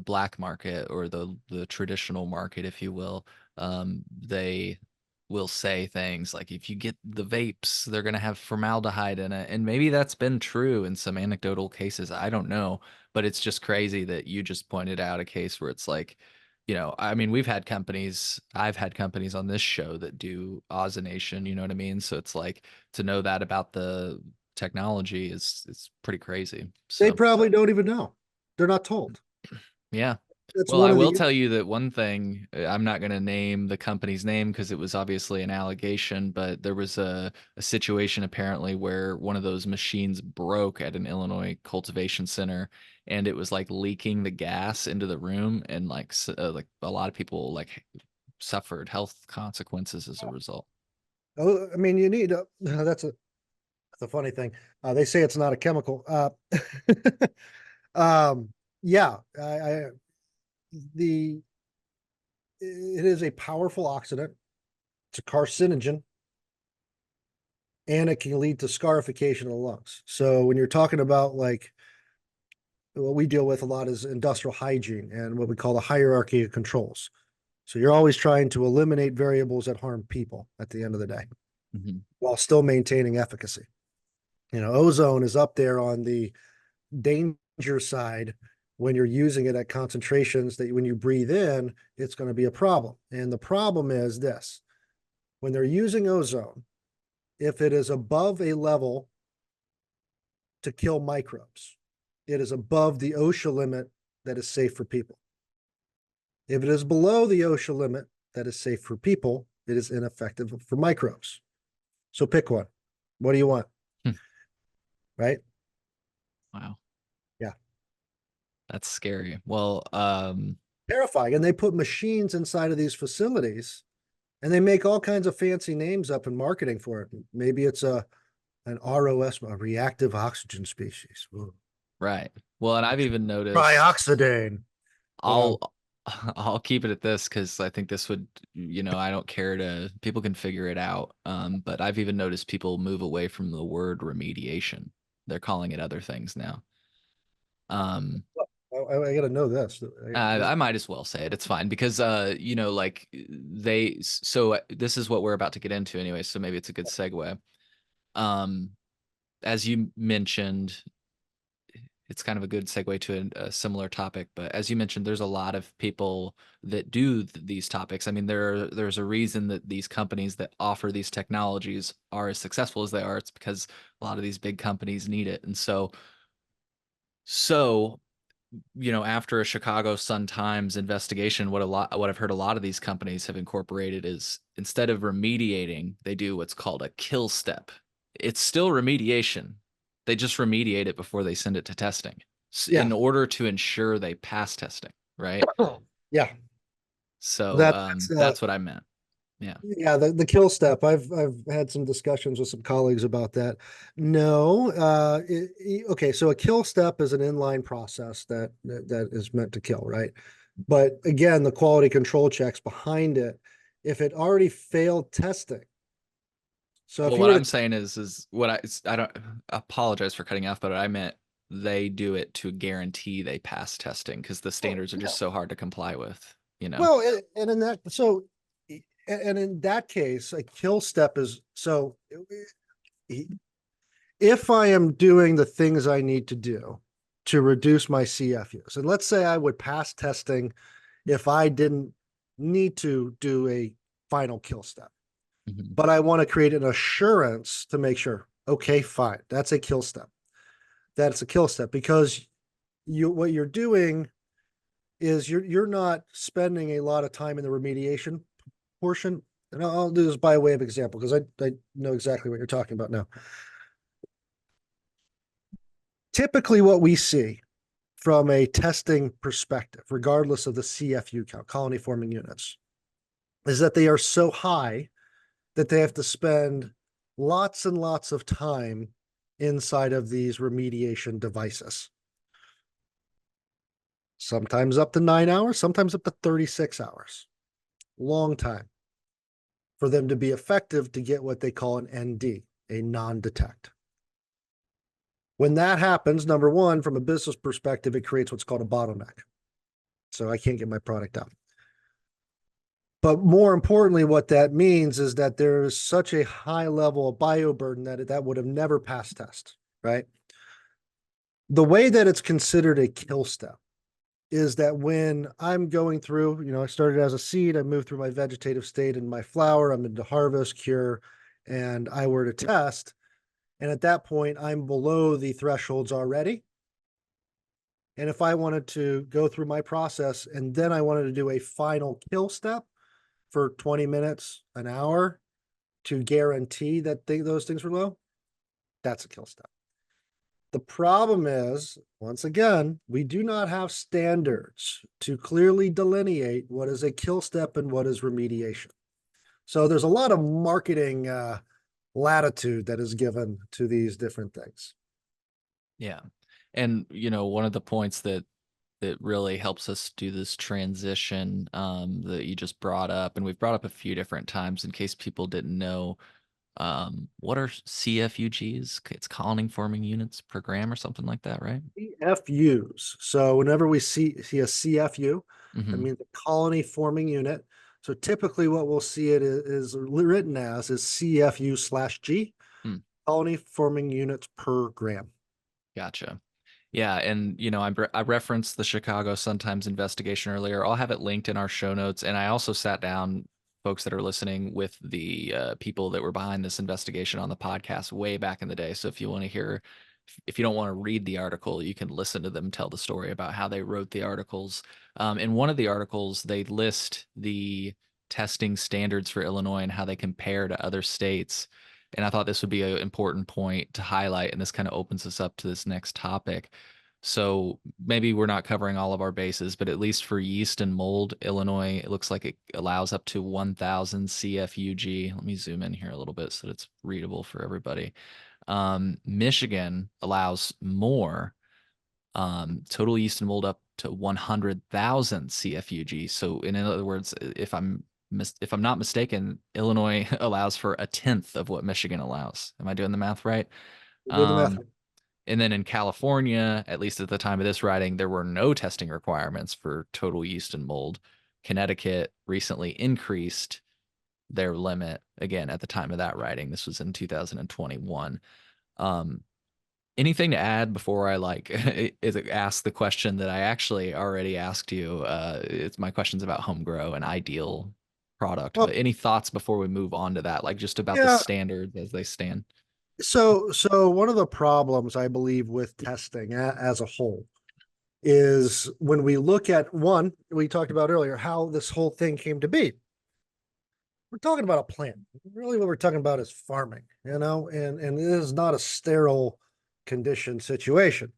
black market or the traditional market, if you will, they will say things like if you get the vapes, they're going to have formaldehyde in it. And maybe that's been true in some anecdotal cases. I don't know, but it's just crazy that you just pointed out a case where it's like, I mean, I've had companies on this show that do ozonation, you know what I mean? So it's like to know that about the technology is it's pretty crazy. They So, probably don't even know. They're not told. yeah. That's Well, one I of will the tell you that one thing, I'm not going to name the company's name because it was obviously an allegation, but there was a situation apparently where one of those machines broke at an Illinois cultivation center and it was like leaking the gas into the room and like a lot of people like suffered health consequences as a result. oh, I mean, you need that's a funny thing. They say it's not a chemical. Um, yeah, the it is a powerful oxidant. It's a carcinogen, and it can lead to scarification of the lungs. So when you're talking about like what we deal with a lot is industrial hygiene and what we call the hierarchy of controls. So you're always trying to eliminate variables that harm people at the end of the day Mhm. while still maintaining efficacy. Ozone is up there on the danger side when you're using it at concentrations that when you breathe in, it's going to be a problem. And the problem is this: when they're using ozone, if it is above a level to kill microbes, it is above the OSHA limit that is safe for people. If it is below the OSHA limit that is safe for people, it is ineffective for microbes. So pick one. What do you want? Hmm. Right? Wow, Yeah. that's scary. Well, Terrifying. And they put machines inside of these facilities and they make all kinds of fancy names up in marketing for it. Maybe it's an ROS, a reactive oxygen species. Ooh. right. Well, and I've even noticed Trioxidane. But I'll I'll keep it at this because I think this would, I don't care to people can figure it out. But I've even noticed people move away from the word remediation. They're calling it other things now. Um, I got to know this. I might as well say it. It's fine because like this is what we're about to get into anyway, so maybe it's a good segue. Um, as you mentioned, it's kind of a good segue to a similar topic. But as you mentioned, there's a lot of people that do these topics. I mean, there's a reason that these companies that offer these technologies are as successful as they are. It's because a lot of these big companies need it. And so after a Chicago Sun-Times investigation, what I've heard a lot of these companies have incorporated is instead of remediating, they do what's called a kill step. It's still remediation. They just remediate it before they send it to testing Yeah. in order to ensure they pass testing, right? Yeah. So That's that's what I meant. Yeah. yeah, the kill step. I've had some discussions with some colleagues about that. No, okay, so a kill step is an inline process that is meant to kill, right? But again, the quality control checks behind it, if it already failed testing. So if Well, you what were I'm to saying is what I don't apologize for cutting off, but I meant they do it to guarantee they pass testing because the oh, standards are yeah. just so hard to comply with, Well, and in that so and in that case, a kill step is so if I am doing the things I need to do to reduce my CFUs, and let's say I would pass testing if I didn't need to do a final kill step, Mhm. but I want to create an assurance to make sure, okay, fine, that's a kill step. That's a kill step because what you're doing is you're not spending a lot of time in the remediation portion. And I'll do this by way of example because I know exactly what you're talking about now. Typically, what we see from a testing perspective, regardless of the CFU count, colony forming units, is that they are so high that they have to spend lots and lots of time inside of these remediation devices. Sometimes up to 9 hours, sometimes up to 36 hours. Long time for them to be effective to get what they call an ND, a non detect. When that happens, number one, from a business perspective, it creates what's called a bottleneck. So I can't get my product out. But more importantly, what that means is that there is such a high level of bioburden that would have never passed test, right? The way that it's considered a kill step is that when I'm going through, I started as a seed, I moved through my vegetative state and my flower, I'm into harvest, cure, and I were to test. And at that point, I'm below the thresholds already. And if I wanted to go through my process and then I wanted to do a final kill step for 20 minutes, an hour to guarantee that those things were low, that's a kill step. The problem is, once again, we do not have standards to clearly delineate what is a kill step and what is remediation. So there's a lot of marketing latitude that is given to these different things. Yeah. And one of the points that really helps us do this transition that you just brought up, and we've brought up a few different times in case people didn't know, what are CFUGs? It's colony forming units per gram or something like that, right? CFUs. So whenever we see a CFU, that Hmm. means a colony forming unit. So typically what we'll see it is written as is CFU/G, Mm, colony forming units per gram. gotcha. Yeah, and I referenced the Chicago Sun-Times investigation earlier. I'll have it linked in our show notes, and I also sat down, folks that are listening, with the people that were behind this investigation on the podcast way back in the day. So if you want to hear, if you don't want to read the article, you can listen to them tell the story about how they wrote the articles. In one of the articles, they list the testing standards for Illinois and how they compare to other states. And I thought this would be an important point to highlight, and this kind of opens us up to this next topic. So maybe we're not covering all of our bases, but at least for yeast and mold, Illinois, it looks like it allows up to 1,000 CFUG. Let me zoom in here a little bit so that it's readable for everybody. Michigan allows more, total yeast and mold up to 100,000 CFUG. So in other words, if I'm not mistaken, Illinois allows for a tenth of what Michigan allows. Am I doing the math right? We'll do the math. Um, and then in California, at least at the time of this writing, there were no testing requirements for total yeast and mold. Connecticut recently increased their limit again at the time of that writing. This was in 2021. Um, Anything to add before I ask the question that I actually already asked you? It's my questions about home grow and ideal product. Well, But any thoughts before we move on to that, like just about the yeah. standards as they stand? So one of the problems I believe with testing as a whole is when we look at one, we talked about earlier, how this whole thing came to be. We're talking about a plant. Really, what we're talking about is farming, and it is not a sterile condition situation.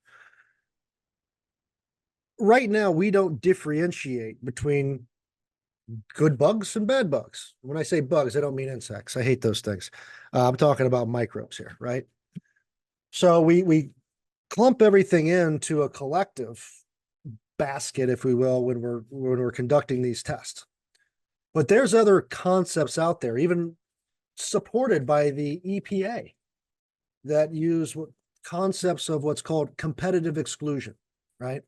Right now, we don't differentiate between good bugs and bad bugs. When I say bugs, I don't mean insects. I hate those things. I'm talking about microbes here, right? So we clump everything into a collective basket, if we will, when we're conducting these tests. But there's other concepts out there, even supported by the EPA, that use concepts of what's called competitive exclusion, right?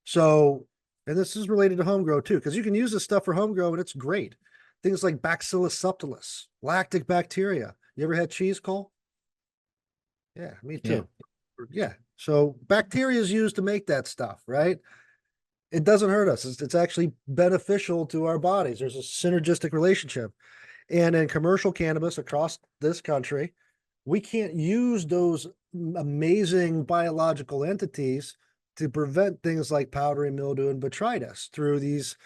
So, and this is related to home grow too, because you can use this stuff for home grow and it's great. Things like Bacillus subtilis, lactic bacteria. You ever had cheese, Cole? Yeah, me Yeah. too. Yeah. So bacteria is used to make that stuff, right? It doesn't hurt us. It's actually beneficial to our bodies. There's a synergistic relationship. And in commercial cannabis across this country, we can't use those amazing biological entities to prevent things like powdery mildew and botrytis through these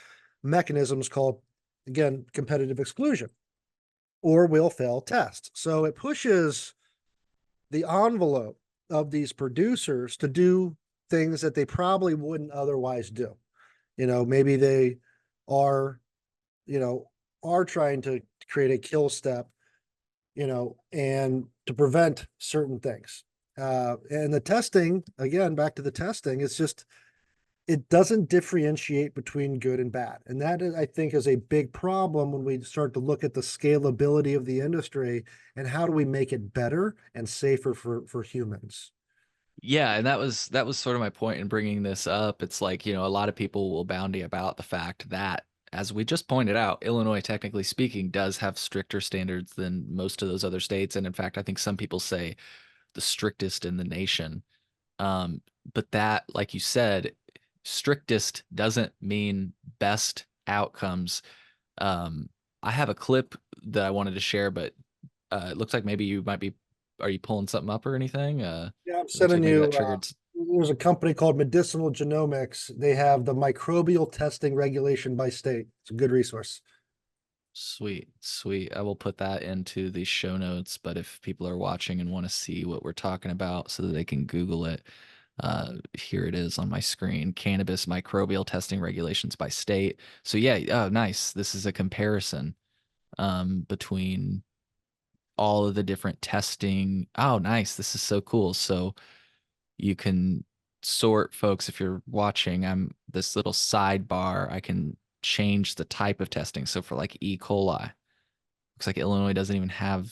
mechanisms called, again, competitive exclusion, or will fail test. So it pushes the envelope of these producers to do things that they probably wouldn't otherwise do. Maybe they are, you know, are trying to create a kill step, and to prevent certain things. And the testing, again, back to the testing, it's just, it doesn't differentiate between good and bad. And that, I think, is a big problem when we start to look at the scalability of the industry and how do we make it better and safer for humans. Yeah, and that was sort of my point in bringing this up. It's like, a lot of people will bounty about the fact that, as we just pointed out, Illinois, technically speaking, does have stricter standards than most of those other states. And in fact, I think some people say the strictest in the nation. Um, but that, like you said, strictest doesn't mean best outcomes. Um, I have a clip that I wanted to share, but it looks like maybe you might be, are you pulling something up or anything? Yeah, I'm It looks like sending maybe that you triggered. There's a company called Medicinal Genomics. They have the microbial testing regulation by state. It's a good resource. Sweet, sweet. I will put that into the show notes, but if people are watching and want to see what we're talking about so that they can Google it, here it is on my screen. Cannabis microbial testing regulations by state. So yeah, oh nice. This is a comparison between all of the different testing. Oh, nice. This is so cool. So you can sort folks if you're watching. I'm this little sidebar. I can change the type of testing. So for like E. coli, looks like Illinois doesn't even have,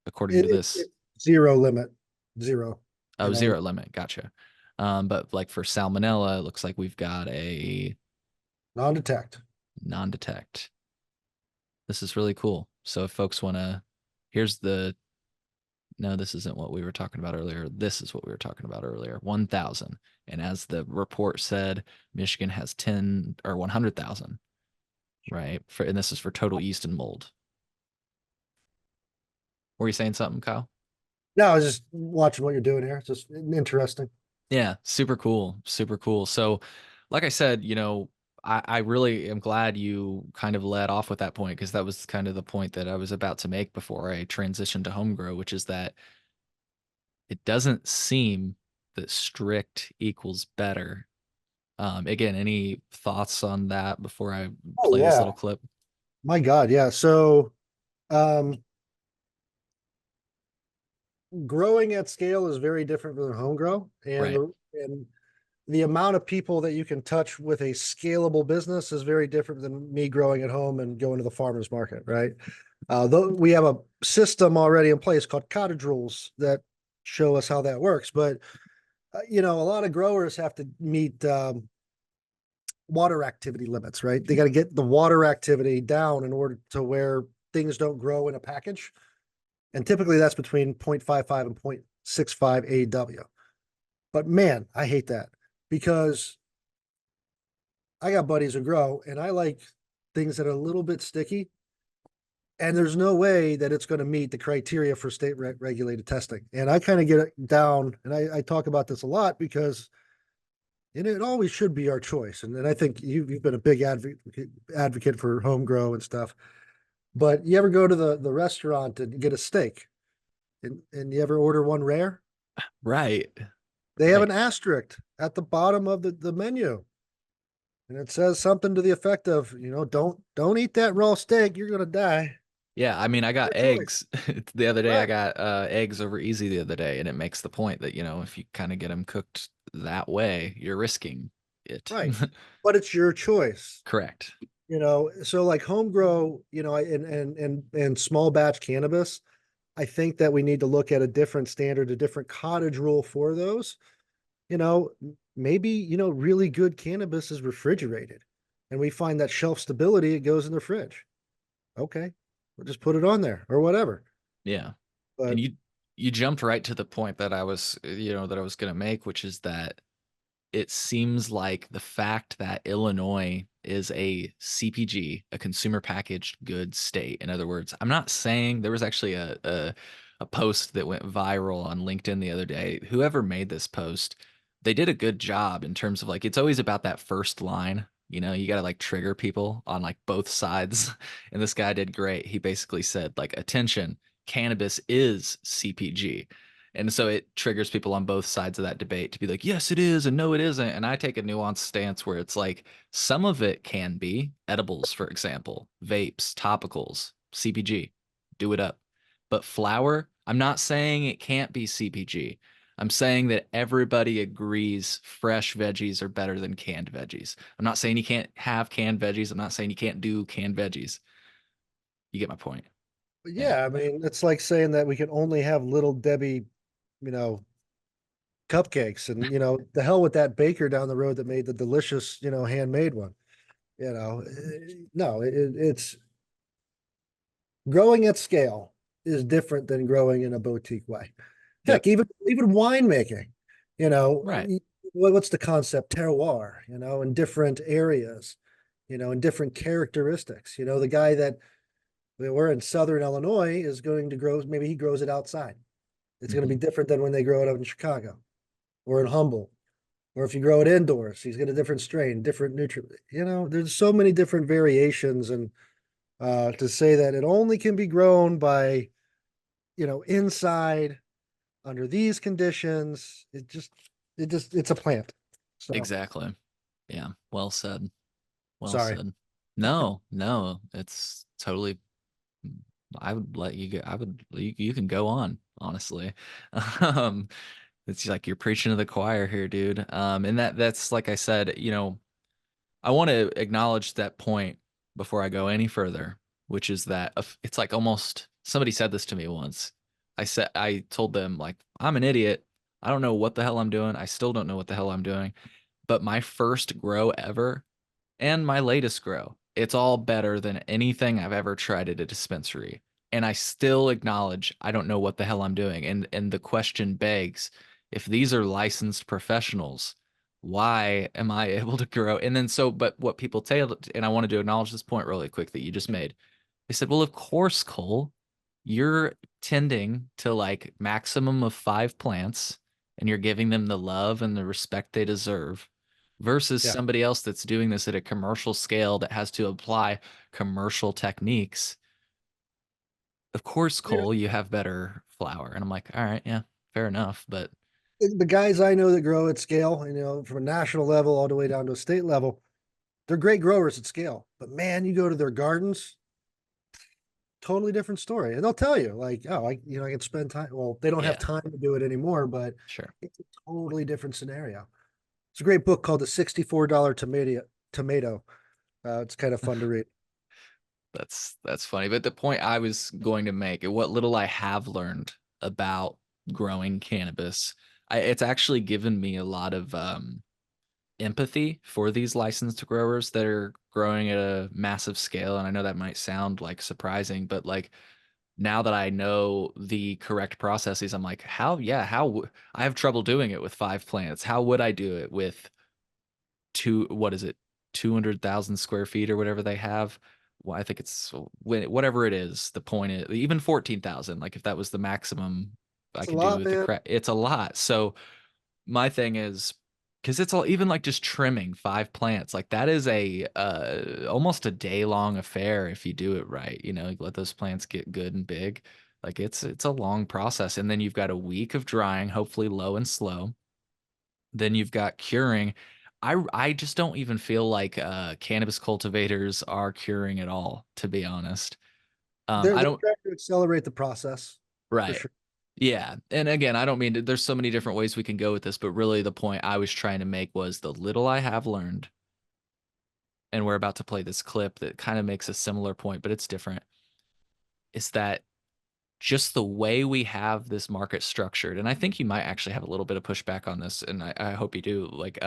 according to this, It's zero limit, zero. You oh, know, zero limit. Gotcha. But like for salmonella, it looks like we've got a non-detect. non-detect. This is really cool. So if folks want to, here's the, no, this isn't what we were talking about earlier. This is what we were talking about earlier. 1,000. And as the report said, Michigan has 10 or 100,000, right? And this is for total yeast and mold. Were you saying something, Kyle? No, I was just watching what you're doing here. It's just interesting. Yeah, super cool. Super cool. So, like I said, I really am glad you kind of led off with that point because that was kind of the point that I was about to make before I transitioned to home grow, which is that it doesn't seem that strict equals better. Again, any thoughts on that before I Oh play this yeah, little clip? my God, yeah. So, um, growing at scale is very different than home grow, Right. and the amount of people that you can touch with a scalable business is very different than me growing at home and going to the farmer's market, right? Though we have a system already in place called cottage rules that show us how that works, but a lot of growers have to meet water activity limits, right? They got to get the water activity down in order to where things don't grow in a package. And typically that's between 0.55 and 0.65 AW. But man, I hate that because I got buddies who grow and I like things that are a little bit sticky. And there's no way that it's going to meet the criteria for state regulated testing. And I kind of get it down, and I talk about this a lot because it always should be our choice. And I think you've been a big advocate for home grow and stuff. But you ever go to the restaurant and get a steak, and you ever order one rare? Right. They have an Like, asterisk at the bottom of the menu, and it says something to the effect of, don't eat that raw steak, you're gonna die. yeah, I mean, I got Your choice. eggs the other day. I Right, got eggs over easy the other day, and it makes the point that, if you kind of get them cooked that way, you're risking it. right. But it's your choice. Correct. So like home grow, and small batch cannabis, I think that we need to look at a different standard, a different cottage rule for those. You know, maybe, really good cannabis is refrigerated and we find that shelf stability, it goes in the fridge. Okay, we'll just put it on there or whatever. Yeah. And But you jumped right to the point that I was going to make, which is that it seems like the fact that Illinois is a CPG, a consumer packaged goods state. In other words, I'm not saying there was actually a post that went viral on LinkedIn the other day. Whoever made this post, they did a good job in terms of like it's always about that first line. You got to like trigger people on like both sides. And this guy did great. He basically said like attention, cannabis is CPG. And so it triggers people on both sides of that debate to be like, yes, it is, and no, it isn't. And I take a nuanced stance where it's like some of it can be edibles, for example, vapes, topicals, CPG, do it up. But flower, I'm not saying it can't be CPG. I'm saying that everybody agrees fresh veggies are better than canned veggies. I'm not saying you can't have canned veggies. I'm not saying you can't do canned veggies. You get my point. Yeah. yeah, I mean, it's like saying that we can only have little Debbie, you know, cupcakes and, the hell with that baker down the road that made the delicious, handmade one. No, it's growing at scale is different than growing in a boutique way. Yep. Heck, even winemaking, you know, Right. what's the concept? Terroir, in different areas, in different characteristics. The guy that we're in Southern Illinois is going to grow, maybe he grows it outside. It's going to be Mhm. different than when they grow it up in Chicago or in Humboldt. Or if you grow it indoors, he's got a different strain, different nutrient. There's so many different variations, and to say that it only can be grown by, inside under these conditions, it's a plant. So Exactly. Yeah. Well said. Well sorry. said. No, no, it's totally. I would let you go. You can go on, honestly. Um, it's like you're preaching to the choir here, dude. And that's like I said, I want to acknowledge that point before I go any further, which is that it's like almost somebody said this to me once. I told them like I'm an idiot. I don't know what the hell I'm doing. I still don't know what the hell I'm doing. But my first grow ever and my latest grow, it's all better than anything I've ever tried at a dispensary. And I still acknowledge I don't know what the hell I'm doing. And the question begs, if these are licensed professionals, why am I able to grow? And then but what people tell, and I wanted to acknowledge this point really quick that you just made. They said, well, of course, Cole, you're tending to like maximum of 5 plants and you're giving them the love and the respect they deserve versus Yeah. somebody else that's doing this at a commercial scale that has to apply commercial techniques. Of course, Cole, you have better flower. And I'm like, all right, yeah, fair enough. But The guys I know that grow at scale, from a national level all the way down to a state level, they're great growers at scale. But man, you go to their gardens, totally different story. And they'll tell you, like, oh, I can spend time. Well, they don't have yeah, time to do it anymore, but sure. it's a totally different scenario. It's a great book called The $64 Tomato. It's kind of fun to read. That's funny. But the point I was going to make, and what little I have learned about growing cannabis, it's actually given me a lot of empathy for these licensed growers that are growing at a massive scale. And I know that might sound like surprising, but like now that I know the correct processes, I'm like, I have trouble doing it with 5 plants. How would I do it with what is it, 200,000 square feet or whatever they have? Well, I think it's whatever it is. The point is, even 14,000, like if that was the maximum I It's a could do lot, with the man. crap, it's a lot. So my thing is, because it's all even like just trimming 5 plants, like that is a almost a day long affair if you do it right. You let those plants get good and big. Like it's a long process, and then you've got a week of drying, hopefully low and slow. Then you've got curing. I just don't even feel like cannabis cultivators are curing at all, to be honest. They're I they're don't. trying to accelerate the process for Right. sure. Yeah. And again, I don't mean to, there's so many different ways we can go with this, but really the point I was trying to make was the little I have learned, and we're about to play this clip that kind of makes a similar point, but it's different, is that just the way we have this market structured, and I think you might actually have a little bit of pushback on this, and I hope you do. Like,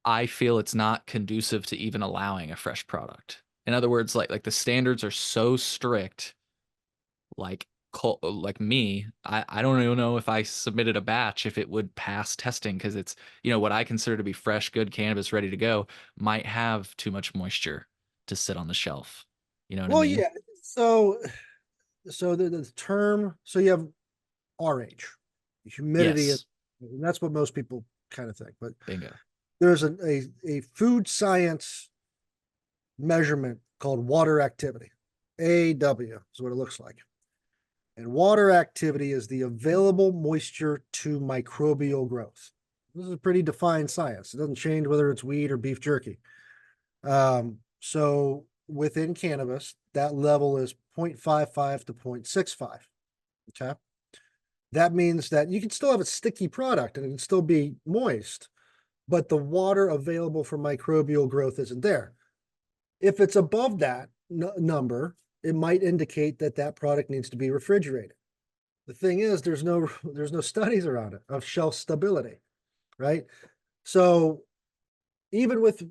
I feel it's not conducive to even allowing a fresh product. In other words, like the standards are so strict, like like me, I don't even know if I submitted a batch if it would pass testing because it's what I consider to be fresh, good cannabis ready to go might have too much moisture to sit on the shelf. You know what I Well, mean? yeah. So the term, so you have RH, humidity, Yes. and that's what most people kind of think. But Bingo. there's a food science measurement called water activity. AW is what it looks like. And water activity is the available moisture to microbial growth. This is a pretty defined science. It doesn't change whether it's weed or beef jerky. So within cannabis, that level is 0.55 to 0.65. Okay. That means that you can still have a sticky product and it can still be moist, but the water available for microbial growth isn't there. If it's above that number, it might indicate that that product needs to be refrigerated. The thing is, there's no studies around it of shelf stability, right? So even with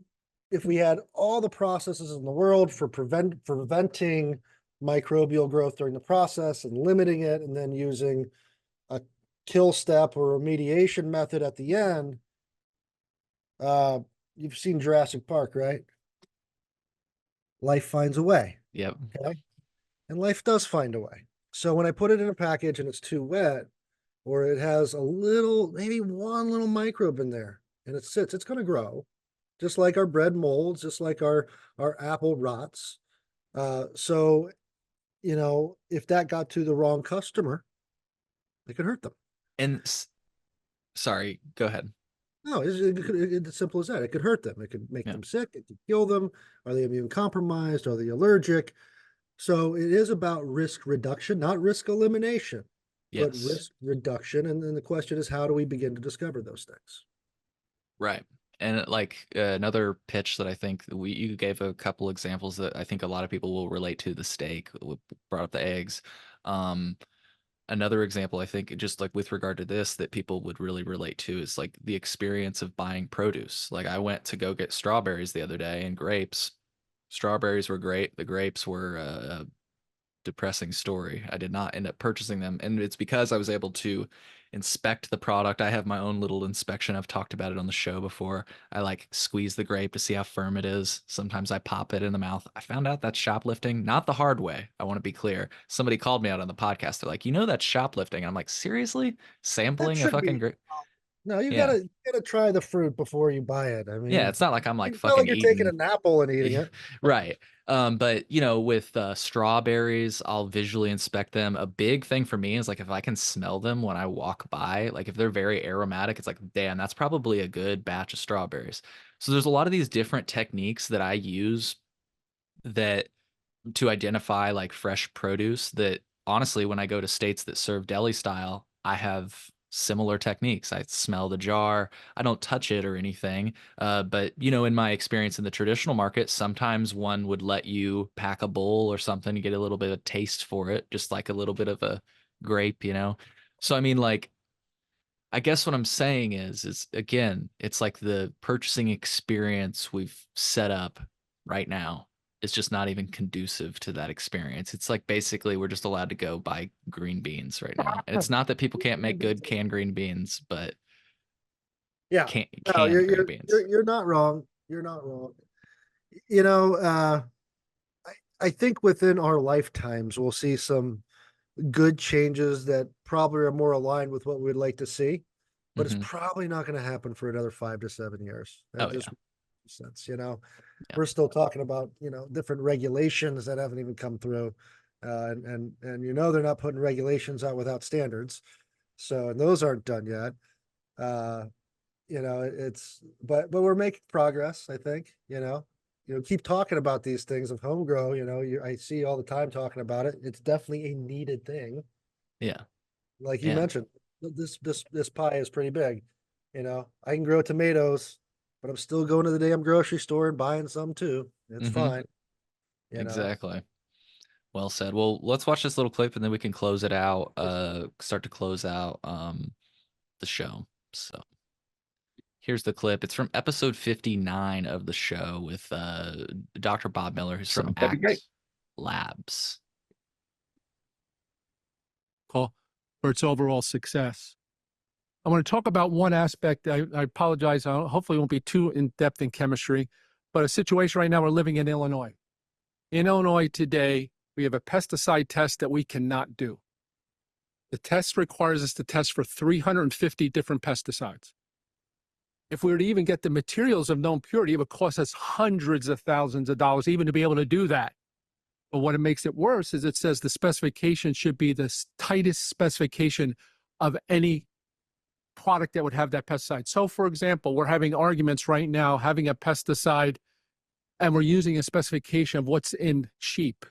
if we had all the processes in the world for preventing microbial growth during the process and limiting it, and then using a kill step or a remediation method at the end, uh, you've seen Jurassic Park, right? Life finds a way. Yep. Okay. And life does find a way. So when I put it in a package and it's too wet, or it has a little, maybe one little microbe in there, and it sits, it's going to grow, just like our bread molds, just like our apple rots. So if that got to the wrong customer, it could hurt them. And sorry, go ahead. No, it's as simple as that. It could hurt them. It could make Yeah. them sick. It could kill them. Are they immune compromised? Are they allergic? So it is about risk reduction, not risk elimination, but Yes. risk reduction. And then the question is, how do we begin to discover those things? Right. And like another pitch that I think you gave a couple examples that I think a lot of people will relate to, the steak, brought up the eggs. Um, Another example I think just like with regard to this that people would really relate to is like the experience of buying produce. Like I went to go get strawberries the other day and grapes. Strawberries were great. The grapes were depressing story. I did not end up purchasing them. And it's because I was able to inspect the product. I have my own little inspection. I've talked about it on the show before. I like squeeze the grape to see how firm it is. Sometimes I pop it in the mouth. I found out that's shoplifting, not the hard way. I want to be clear. Somebody called me out on the podcast. They're like, that's shoplifting. And I'm like, seriously? That Sampling a shouldn't fucking be. grape? No, you Yeah. gotta try the fruit before you buy it. I Yeah, mean, it's not like I'm like it's not like fucking you're taking eating. an apple and eating it. Right. But with strawberries, I'll visually inspect them. A big thing for me is like if I can smell them when I walk by, like if they're very aromatic, it's like, damn, that's probably a good batch of strawberries. So there's a lot of these different techniques that I use that to identify like fresh produce that honestly, when I go to states that serve deli style, I have similar techniques. I smell the jar. I don't touch it or anything. But in my experience in the traditional market, sometimes one would let you pack a bowl or something to get a little bit of taste for it, just like a little bit of a grape. So I mean, like I guess what I'm saying is again, it's like the purchasing experience we've set up right now is just not even conducive to that experience. It's like basically we're just allowed to go buy green beans right now. And it's not that people can't make good canned green beans, but Yeah. No, canned green beans. you're not wrong. You're not wrong. You know, I, I think within our lifetimes we'll see some good changes that probably are more aligned with what we'd like to see, but it's Hmm. probably not going to happen for another 5 to 7 years. That Oh just yeah. makes sense. Yeah. We're still talking about different regulations that haven't even come through, and they're not putting regulations out without standards, so and those aren't done yet. Uh, it's but we're making progress. I think keep talking about these things of home grow. I see all the time talking about it. It's definitely a needed thing. Yeah. Like you Yeah. mentioned, this pie is pretty big. I can grow tomatoes, but I'm still going to the damn grocery store and buying some too. It's Hmm. fine. You know. Exactly. Well said. Well, let's watch this little clip and then we can close it out, start to close out the show. So here's the clip. It's from episode 59 of the show with Dr. Bob Miller, who's from That'd be great. Act Labs. Call for its overall success. I want to talk about one aspect. I apologize. I hopefully won't be too in depth in chemistry, but a situation right now we're living in Illinois. In Illinois today, we have a pesticide test that we cannot do. The test requires us to test for 350 different pesticides. If we were to even get the materials of known purity, it would cost us hundreds of thousands of dollars even to be able to do that. But what it makes it worse is it says the specification should be the tightest specification of any product that would have that pesticide. So, for example, we're having arguments right now having a pesticide and we're using a specification of what's in cheap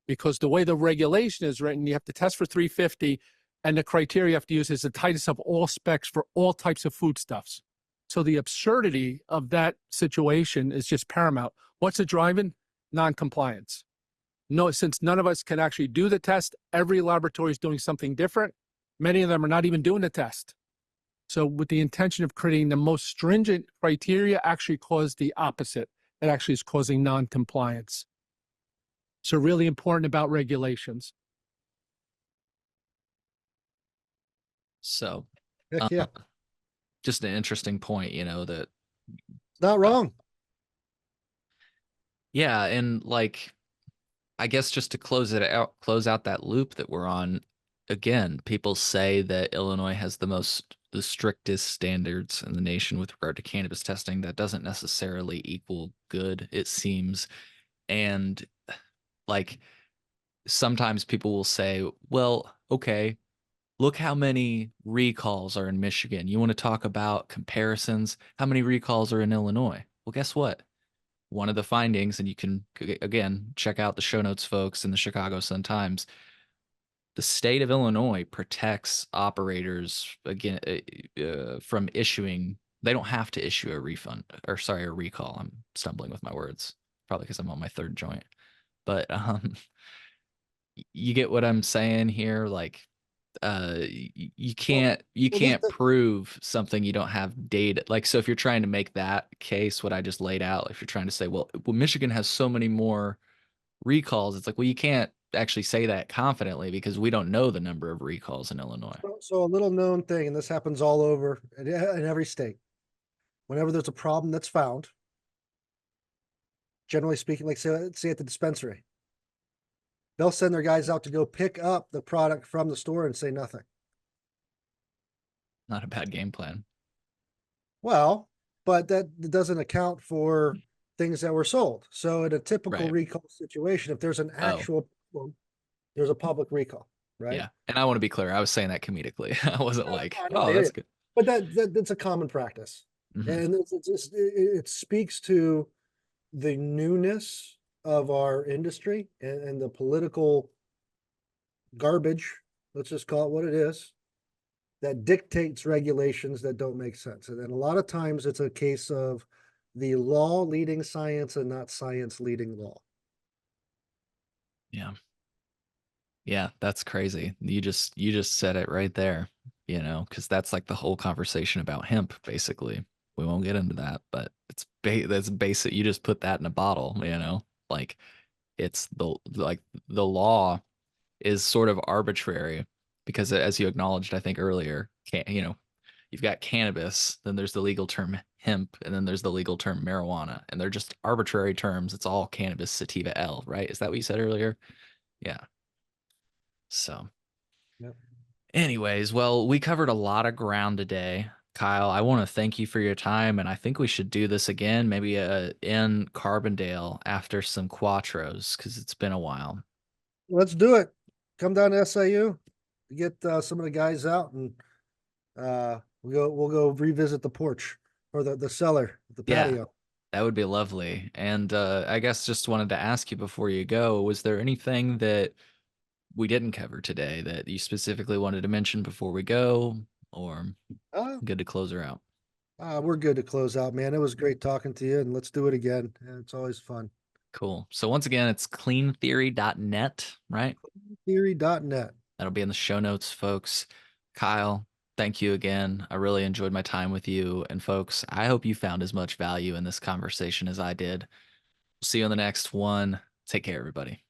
because the way the regulation is written, you have to test for 350 and the criteria you have to use is the tightest of all specs for all types of foodstuffs. So the absurdity of that situation is just paramount. What's it driving? Non-compliance. No, since none of us can actually do the test, every laboratory is doing something different. Many of them are not even doing the test. So with the intention of creating the most stringent criteria actually caused the opposite. It actually is causing non-compliance. So really important about regulations. So, Heck uh, yeah. just an interesting point, that, It's not uh, wrong. yeah. And like, I guess just to close out that loop that we're on, again, people say that Illinois has the strictest standards in the nation with regard to cannabis testing. That doesn't necessarily equal good, it seems. And like sometimes people will say, well, okay, look how many recalls are in Michigan. You want to talk about comparisons? How many recalls are in Illinois? Well, guess what? One of the findings, and you can again check out the show notes, folks, in the Chicago Sun Times. The state of Illinois protects operators again from issuing. They don't have to issue a refund, or sorry, a recall. I'm stumbling with my words, probably because I'm on my third joint. But you get what I'm saying here. Like, you Well, well, can't prove something you don't have data. Like, so if you're trying to make that case, what I just laid out, if you're trying to say, well, Michigan has so many more recalls, it's like, well, you can't actually say that confidently because we don't know the number of recalls in Illinois. so a little known thing, and this happens all over in every state. Whenever there's a problem that's found, generally speaking, like say at the dispensary, they'll send their guys out to go pick up the product from the store and say nothing. Not a bad game plan. Well, but that doesn't account for things that were sold. So in a typical Right. recall situation, if there's an Oh, actual problem, there's a public recall, right? yeah. And I want to be clear. I was saying that comedically. I wasn't like, No, I oh, hear that's you. good. But that's a common practice, Hmm. and it's just it speaks to the newness of our industry and the political garbage. Let's just call it what it is, that dictates regulations that don't make sense. And then a lot of times it's a case of the law leading science and not science leading law. Yeah. Yeah, that's crazy. You just said it right there, because that's like the whole conversation about hemp, basically. We won't get into that, but that's basic. You just put that in a bottle. Like it's the law is sort of arbitrary because as you acknowledged, I think earlier, you've got cannabis, then there's the legal term hemp, and then there's the legal term marijuana, and they're just arbitrary terms. It's all cannabis sativa L, right? Is that what you said earlier? Yeah. So Yep. anyways, well, we covered a lot of ground today. Kyle, I want to thank you for your time, and I think we should do this again, maybe in Carbondale after some Quattros, because it's been a while. Let's do it. Come down to SIU, get some of the guys out, and we'll go revisit the porch or the cellar, the Yeah, patio. that would be lovely. And I guess just wanted to ask you before you go, was there anything that we didn't cover today that you specifically wanted to mention before we go, or Uh, good to close her out? we're good to close out, man. It was great talking to you, and let's do it again. It's always fun. Cool. So once again, it's cleantheory.net, right? Theory.net. That'll be in the show notes, folks. Kyle, thank you again. I really enjoyed my time with you. And folks, I hope you found as much value in this conversation as I did. See you on the next one. Take care, everybody.